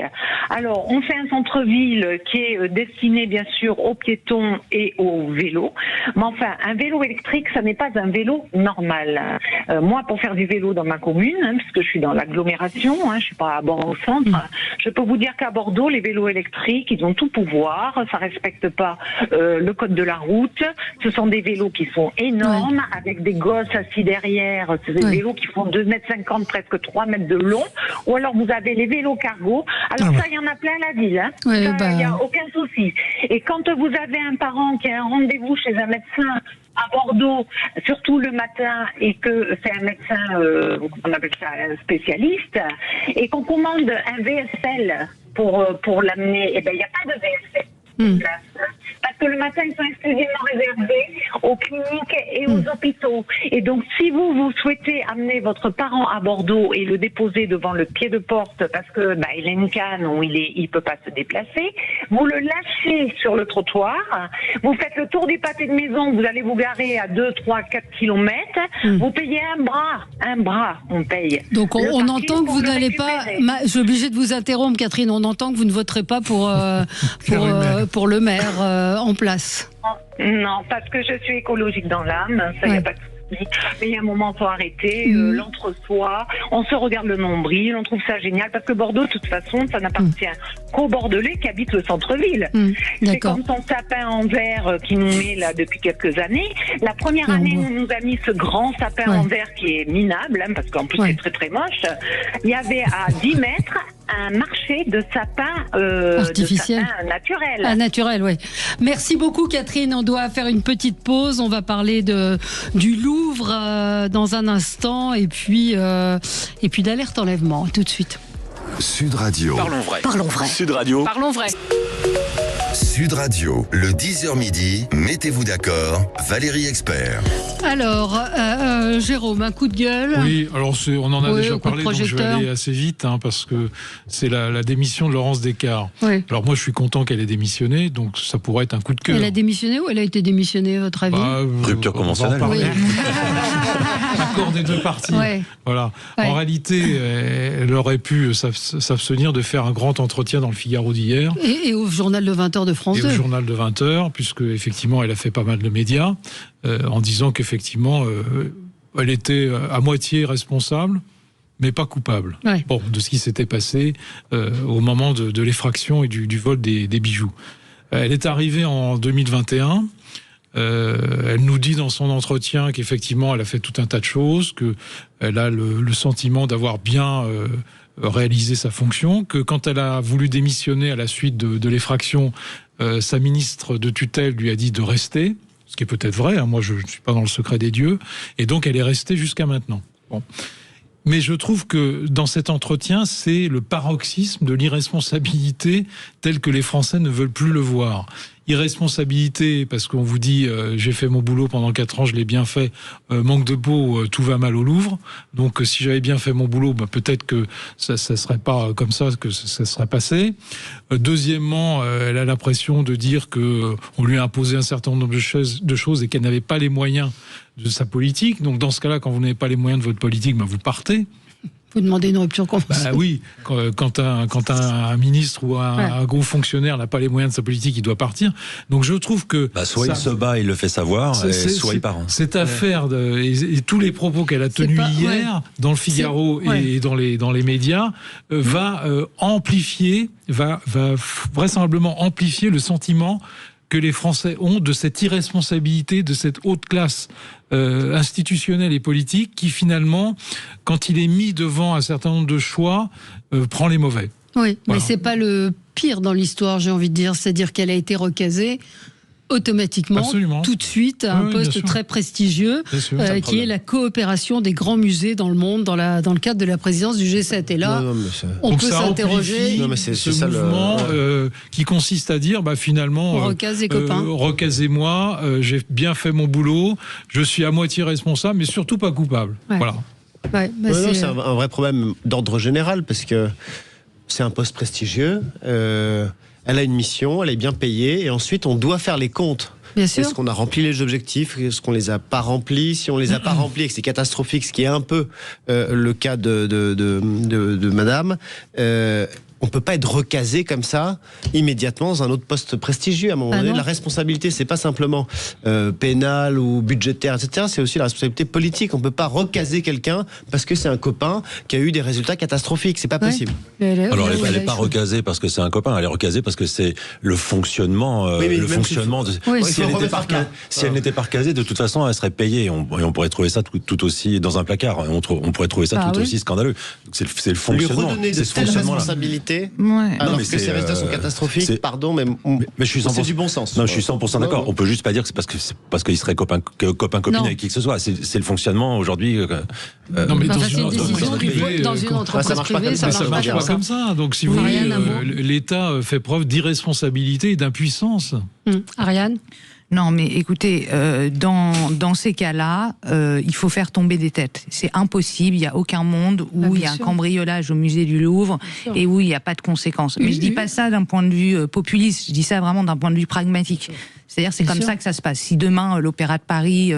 Alors on fait un centre-ville qui est destiné bien sûr voitures, aux piétons et aux vélos. Mais enfin, un vélo électrique, ça n'est pas un vélo normal. Moi, pour faire du vélo dans ma commune, puisque je suis dans l'agglomération, je suis pas à Bordeaux au centre, je peux vous dire qu'à Bordeaux, les vélos électriques, ils ont tout pouvoir, ça respecte pas le code de la route. Ce sont des vélos qui sont énormes, avec des gosses assis derrière. C'est des vélos qui font 2,50 m, presque 3 mètres de long. Ou alors vous avez les vélos cargo. Alors ça, il y en a plein à la ville. Il n'y a aucun souci. Et quand vous avez un parent qui a un rendez-vous chez un médecin à Bordeaux, surtout le matin, et que c'est un médecin, on appelle ça un spécialiste, et qu'on commande un VSL pour l'amener, eh ben il n'y a pas de VSL. Parce que le matin, ils sont exclusivement réservés aux cliniques et aux hôpitaux. Et donc, si vous souhaitez amener votre parent à Bordeaux et le déposer devant le pied de porte parce que il a une canne ou il peut pas se déplacer, vous le lâchez sur le trottoir, vous faites le tour du pâté de maison, vous allez vous garer à 2, 3, 4 kilomètres, vous payez un bras, on paye. Donc, on entend que vous n'allez pas... Je suis obligée de vous interrompre, Catherine, on entend que vous ne voterez pas pour le maire en place. Non, parce que je suis écologique dans l'âme, ça y a pas de souci. Mais il y a un moment, il faut arrêter l'entre-soi. On se regarde le nombril, on trouve ça génial parce que Bordeaux, de toute façon, ça n'appartient qu'aux Bordelais qui habitent le centre-ville. C'est comme son sapin en verre qui nous met là depuis quelques années. La première année, on nous a mis ce grand sapin en verre qui est minable, parce qu'en plus c'est très très moche. Il y avait à 10 mètres un marché de sapins artificiels, naturels. Ah, naturel, oui. Merci beaucoup, Catherine. On doit faire une petite pause. On va parler du Louvre dans un instant, et puis d'alerte enlèvement. Tout de suite. Sud Radio. Parlons vrai. Parlons vrai. Sud Radio. Parlons vrai. Sud Radio, le 10h midi, mettez-vous d'accord, Valérie Expert. Alors, Jérôme, un coup de gueule. Oui, alors on en a déjà parlé, donc je vais aller assez vite, parce que c'est la démission de Laurence Descartes. Oui. Alors moi, je suis content qu'elle ait démissionné, donc ça pourrait être un coup de cœur. Elle a démissionné ou elle a été démissionnée, à votre avis? Rupture conventionnelle. Oui. Accord des deux parties. Ouais. Voilà. Ouais. En réalité, elle aurait pu s'abstenir de faire un grand entretien dans le Figaro d'hier. Et au journal de 20h de France 2. Et au journal de 20h, puisque effectivement, elle a fait pas mal de médias, en disant qu'effectivement, elle était à moitié responsable, mais pas coupable. Ouais. Bon, de ce qui s'était passé au moment de l'effraction et du vol des bijoux. Elle est arrivée en 2021. Elle nous dit dans son entretien qu'effectivement, elle a fait tout un tas de choses, qu'elle a le sentiment d'avoir bien réalisé sa fonction, que quand elle a voulu démissionner à la suite de l'effraction, sa ministre de tutelle lui a dit de rester, ce qui est peut-être vrai, moi je ne suis pas dans le secret des dieux, et donc elle est restée jusqu'à maintenant. Bon. Mais je trouve que dans cet entretien, c'est le paroxysme de l'irresponsabilité tel que les Français ne veulent plus le voir. Irresponsabilité parce qu'on vous dit j'ai fait mon boulot pendant 4 ans, je l'ai bien fait, manque de peau, tout va mal au Louvre, donc si j'avais bien fait mon boulot, peut-être que ça serait pas comme ça que ça serait passé. Deuxièmement, elle a l'impression de dire que on lui a imposé un certain nombre de choses et qu'elle n'avait pas les moyens de sa politique. Donc dans ce cas-là, quand vous n'avez pas les moyens de votre politique, vous partez. Vous demandez une rupture conventionnelle. Oui, quand un ministre ou un gros fonctionnaire n'a pas les moyens de sa politique, il doit partir. Donc je trouve que... soit il se bat, il le fait savoir, soit il part. Cette affaire et tous les propos qu'elle a tenus hier dans le Figaro et dans les médias va vraisemblablement amplifier le sentiment que les Français ont de cette irresponsabilité, de cette haute classe institutionnelle et politique qui finalement, quand il est mis devant un certain nombre de choix, prend les mauvais. Oui, voilà. Mais c'est pas le pire dans l'histoire, j'ai envie de dire, c'est-à-dire qu'elle a été recasée automatiquement, absolument, tout de suite, à un poste très prestigieux, qui est la coopération des grands musées dans le monde, dans le cadre de la présidence du G7. Et là, on peut s'interroger. Ce mouvement qui consiste à dire, finalement, on recase les copains. Recasez-moi, j'ai bien fait mon boulot, je suis à moitié responsable, mais surtout pas coupable. Ouais. Voilà. Ouais, c'est un vrai problème d'ordre général, parce que c'est un poste prestigieux. Elle a une mission, elle est bien payée, et ensuite on doit faire les comptes. Est-ce qu'on a rempli les objectifs? Est-ce qu'on les a pas remplis? Si on les a pas remplis et que c'est catastrophique, ce qui est un peu le cas de Madame, on peut pas être recasé comme ça immédiatement dans un autre poste prestigieux. À un moment donné, la responsabilité, c'est pas simplement pénale ou budgétaire, etc. C'est aussi la responsabilité politique. On peut pas recaser quelqu'un parce que c'est un copain qui a eu des résultats catastrophiques. C'est pas possible. Alors, elle n'est pas recasée parce que c'est un copain. Elle est recasée parce que c'est le fonctionnement. Si elle n'était pas recasée, de toute façon, elle serait payée. Et on pourrait trouver ça tout aussi dans un placard. On pourrait trouver ça aussi scandaleux. Donc c'est le fonctionnement. Lui redonner de telles responsabilités. Alors que ces résultats sont catastrophiques, pardon, mais c'est du bon sens. Non, je suis 100% d'accord. On peut juste pas dire que c'est parce qu'il serait copain-copine avec qui que ce soit. C'est le fonctionnement aujourd'hui. Non, mais dans une entreprise privée, ça marche pas comme ça. Donc, si vous voulez, l'État fait preuve d'irresponsabilité et d'impuissance. Ariane ? Non, mais écoutez, dans ces cas-là, il faut faire tomber des têtes. C'est impossible. Il n'y a aucun monde où il y a un cambriolage au musée du Louvre et où il n'y a pas de conséquences. Mais je dis pas ça d'un point de vue populiste. Je dis ça vraiment d'un point de vue pragmatique. C'est-à-dire, c'est comme ça que ça se passe. Si demain, l'Opéra de Paris,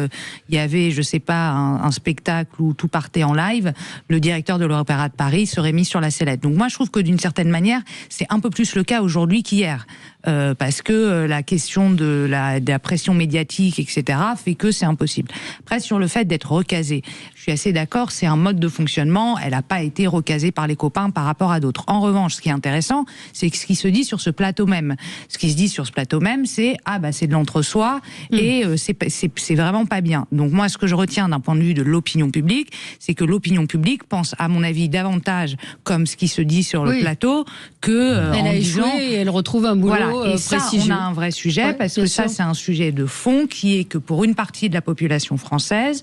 il y avait, je sais pas, un spectacle où tout partait en live, le directeur de l'Opéra de Paris serait mis sur la sellette. Donc moi, je trouve que d'une certaine manière, c'est un peu plus le cas aujourd'hui qu'hier. Parce que la question de la pression médiatique, etc., fait que c'est impossible. Après, sur le fait d'être recasé, je suis assez d'accord, c'est un mode de fonctionnement, elle n'a pas été recasée par les copains par rapport à d'autres. En revanche, ce qui est intéressant, c'est que ce qui se dit sur ce plateau même. Ce qui se dit sur ce plateau même, c'est c'est de l'entre-soi et c'est vraiment pas bien. Donc moi, ce que je retiens d'un point de vue de l'opinion publique, c'est que l'opinion publique pense, à mon avis, davantage comme ce qui se dit sur le plateau que elle a échoué et elle retrouve un boulot. Et ça, on a un vrai sujet, parce que ça, c'est un sujet de fond qui est que pour une partie de la population française,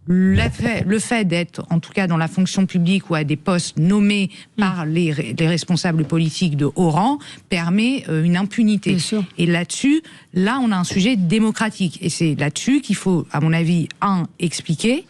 le fait d'être, en tout cas dans la fonction publique ou à des postes nommés par les responsables politiques de haut rang, permet une impunité. Et là-dessus, on a un sujet démocratique. Et c'est là-dessus qu'il faut, à mon avis, expliquer.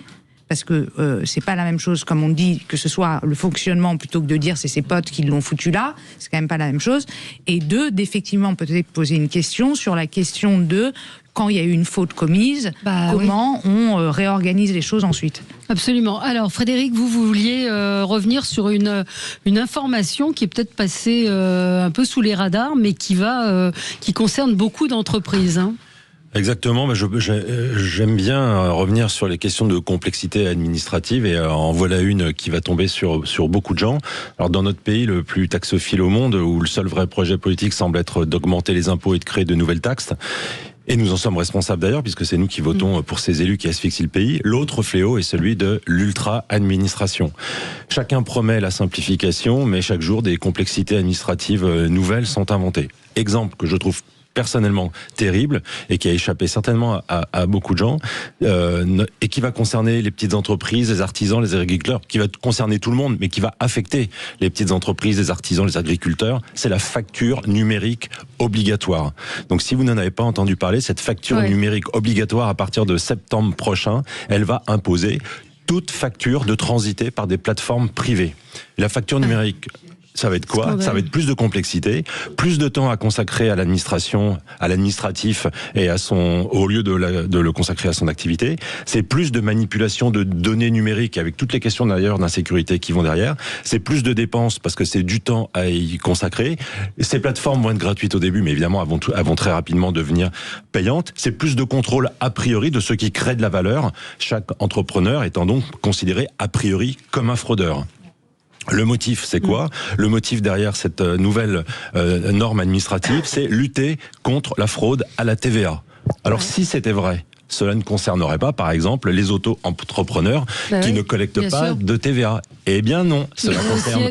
Parce que c'est pas la même chose, comme on dit, que ce soit le fonctionnement plutôt que de dire c'est ses potes qui l'ont foutu là, c'est quand même pas la même chose. Et d'effectivement peut-être poser une question sur la question de quand il y a eu une faute commise, comment on réorganise les choses ensuite. Absolument. Alors Frédéric, vous vouliez revenir sur une information qui est peut-être passée un peu sous les radars, mais qui concerne beaucoup d'entreprises. Exactement, mais j'aime bien revenir sur les questions de complexité administrative et en voilà une qui va tomber sur beaucoup de gens. Alors dans notre pays, le plus taxophile au monde, où le seul vrai projet politique semble être d'augmenter les impôts et de créer de nouvelles taxes, et nous en sommes responsables d'ailleurs, puisque c'est nous qui votons pour ces élus qui asphyxient le pays. L'autre fléau est celui de l'ultra-administration. Chacun promet la simplification, mais chaque jour, des complexités administratives nouvelles sont inventées. Exemple que je trouve personnellement terrible et qui a échappé certainement à beaucoup de gens et qui va concerner les petites entreprises, les artisans, les agriculteurs, qui va concerner tout le monde, mais qui va affecter les petites entreprises, les artisans, les agriculteurs, c'est la facture numérique obligatoire. Donc si vous n'en avez pas entendu parler, cette facture numérique obligatoire à partir de septembre prochain, elle va imposer toute facture de transiter par des plateformes privées. La facture numérique, ça va être quoi ? Ça va être plus de complexité, plus de temps à consacrer à l'administration, à l'administratif et au lieu de le consacrer à son activité. C'est plus de manipulation de données numériques avec toutes les questions d'ailleurs d'insécurité qui vont derrière. C'est plus de dépenses parce que c'est du temps à y consacrer. Ces plateformes vont être gratuites au début, mais évidemment elles vont très rapidement devenir payantes. C'est plus de contrôle a priori de ceux qui créent de la valeur. Chaque entrepreneur étant donc considéré a priori comme un fraudeur. Le motif, c'est quoi ? Le motif derrière cette nouvelle norme administrative, c'est lutter contre la fraude à la TVA. Alors si c'était vrai, cela ne concernerait pas, par exemple, les auto-entrepreneurs qui ne collectent pas de TVA. Eh bien non, cela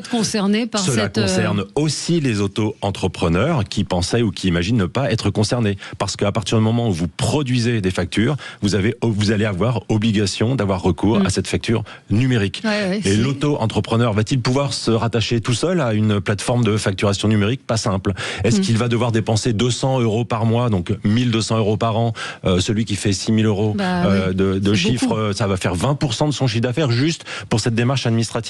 concerne aussi les auto-entrepreneurs qui pensaient ou qui imaginent ne pas être concernés. Parce qu'à partir du moment où vous produisez des factures, vous allez avoir obligation d'avoir recours à cette facture numérique. Et l'auto-entrepreneur va-t-il pouvoir se rattacher tout seul à une plateforme de facturation numérique ? Pas simple. Est-ce qu'il va devoir dépenser 200 € par mois, donc 1200 € par an, celui qui fait 6 000 € de chiffre, ça va faire 20% de son chiffre d'affaires juste pour cette démarche administrative.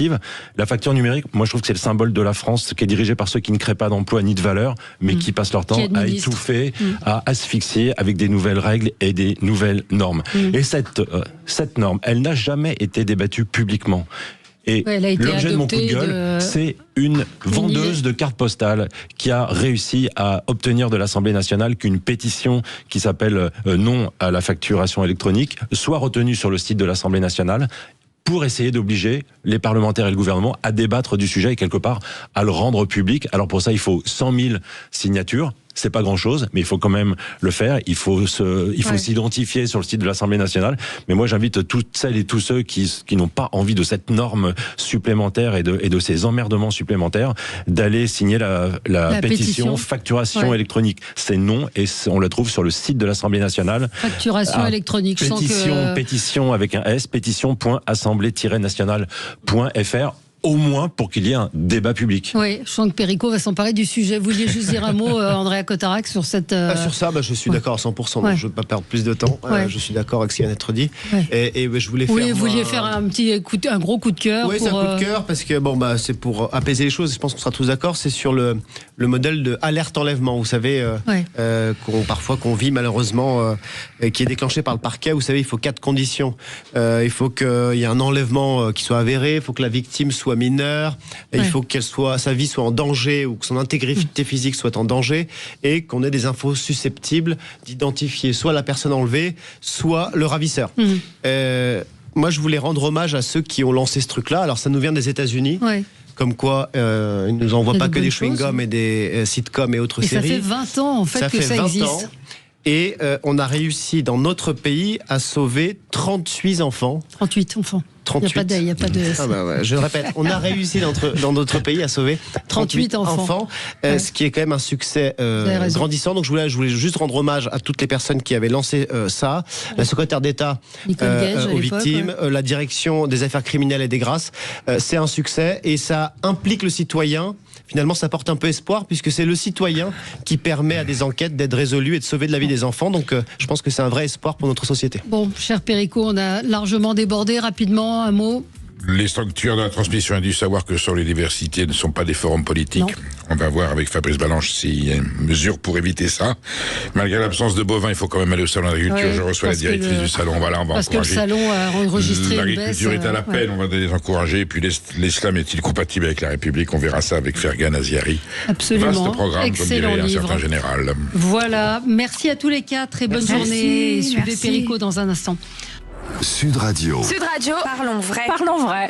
La facture numérique, moi je trouve que c'est le symbole de la France qui est dirigée par ceux qui ne créent pas d'emploi ni de valeur, mais qui passent leur temps à étouffer, à asphyxier avec des nouvelles règles et des nouvelles normes. Et cette norme, elle n'a jamais été débattue publiquement. Et elle a été l'objet de mon coup de adoptée gueule, c'est une vendeuse de cartes postales qui a réussi à obtenir de l'Assemblée nationale qu'une pétition qui s'appelle non à la facturation électronique soit retenue sur le site de l'Assemblée nationale pour essayer d'obliger les parlementaires et le gouvernement à débattre du sujet et quelque part à le rendre public. Alors pour ça, il faut 100 000 signatures. C'est pas grand-chose, mais il faut quand même le faire. Il faut s'identifier sur le site de l'Assemblée nationale. Mais moi, j'invite toutes celles et tous ceux qui n'ont pas envie de cette norme supplémentaire et de ces emmerdements supplémentaires d'aller signer la pétition facturation électronique. C'est non, et on la trouve sur le site de l'Assemblée nationale. Facturation électronique. Pétition avec un S, pétition.assemblée-nationale.fr. Au moins pour qu'il y ait un débat public. Oui, je sens que Perico va s'emparer du sujet. Vous vouliez juste dire un mot, Andrea Cotarac, sur cette... Sur ça, je suis d'accord à 100%. Donc je ne veux pas perdre plus de temps. Je suis d'accord avec ce qui vient d'être dit. Et je voulais faire... vous vouliez faire un gros coup de cœur. Oui, c'est un coup de cœur parce que c'est pour apaiser les choses. Je pense qu'on sera tous d'accord. C'est sur le modèle de alerte enlèvement. Vous savez, qu'on vit malheureusement, qui est déclenché par le parquet. Vous savez, il faut 4 conditions. Il faut qu'il y ait un enlèvement qui soit avéré. Il faut que la victime soit mineure, il faut que sa vie soit en danger ou que son intégrité physique soit en danger et qu'on ait des infos susceptibles d'identifier soit la personne enlevée, soit le ravisseur. Moi, je voulais rendre hommage à ceux qui ont lancé ce truc-là. Alors, ça nous vient des États-Unis. Comme quoi, ils ne nous envoient pas que des chewing-gums et des sitcoms et autres séries. Ça fait 20 ans, en fait, que ça existe. Et on a réussi dans notre pays à sauver 38 enfants. 38 enfants. 38. Il n'y a pas de... Je le répète, on a réussi dans notre pays à sauver 38 enfants, ce qui est quand même un succès grandissant. Donc je voulais juste rendre hommage à toutes les personnes qui avaient lancé ça, la secrétaire d'État aux victimes, la direction des affaires criminelles et des grâces. C'est un succès et ça implique le citoyen. Finalement, ça porte un peu espoir puisque c'est le citoyen qui permet à des enquêtes d'être résolues et de sauver de la vie des enfants. Donc, je pense que c'est un vrai espoir pour notre société. Bon, cher Perico, on a largement débordé. Rapidement, un mot. Les structures de la transmission et du savoir que sur les diversités ne sont pas des forums politiques. Non. On va voir avec Fabrice Balanche s'il y a une mesure pour éviter ça. Malgré l'absence de bovins, il faut quand même aller au salon d'agriculture. Je reçois la directrice du salon. Voilà, on va encourager. Parce que le salon a enregistré une baisse. L'agriculture est à la peine, on va les encourager. Et puis l'islam est-il compatible avec la République? On verra ça avec Fergan Aziari. Absolument. Vaste programme, excellent, comme dirait livre. un certain général. Voilà. Merci à tous les 4 et bonne journée. Suivez Perico dans un instant. Sud Radio. Sud Radio. Parlons vrai. Parlons vrai.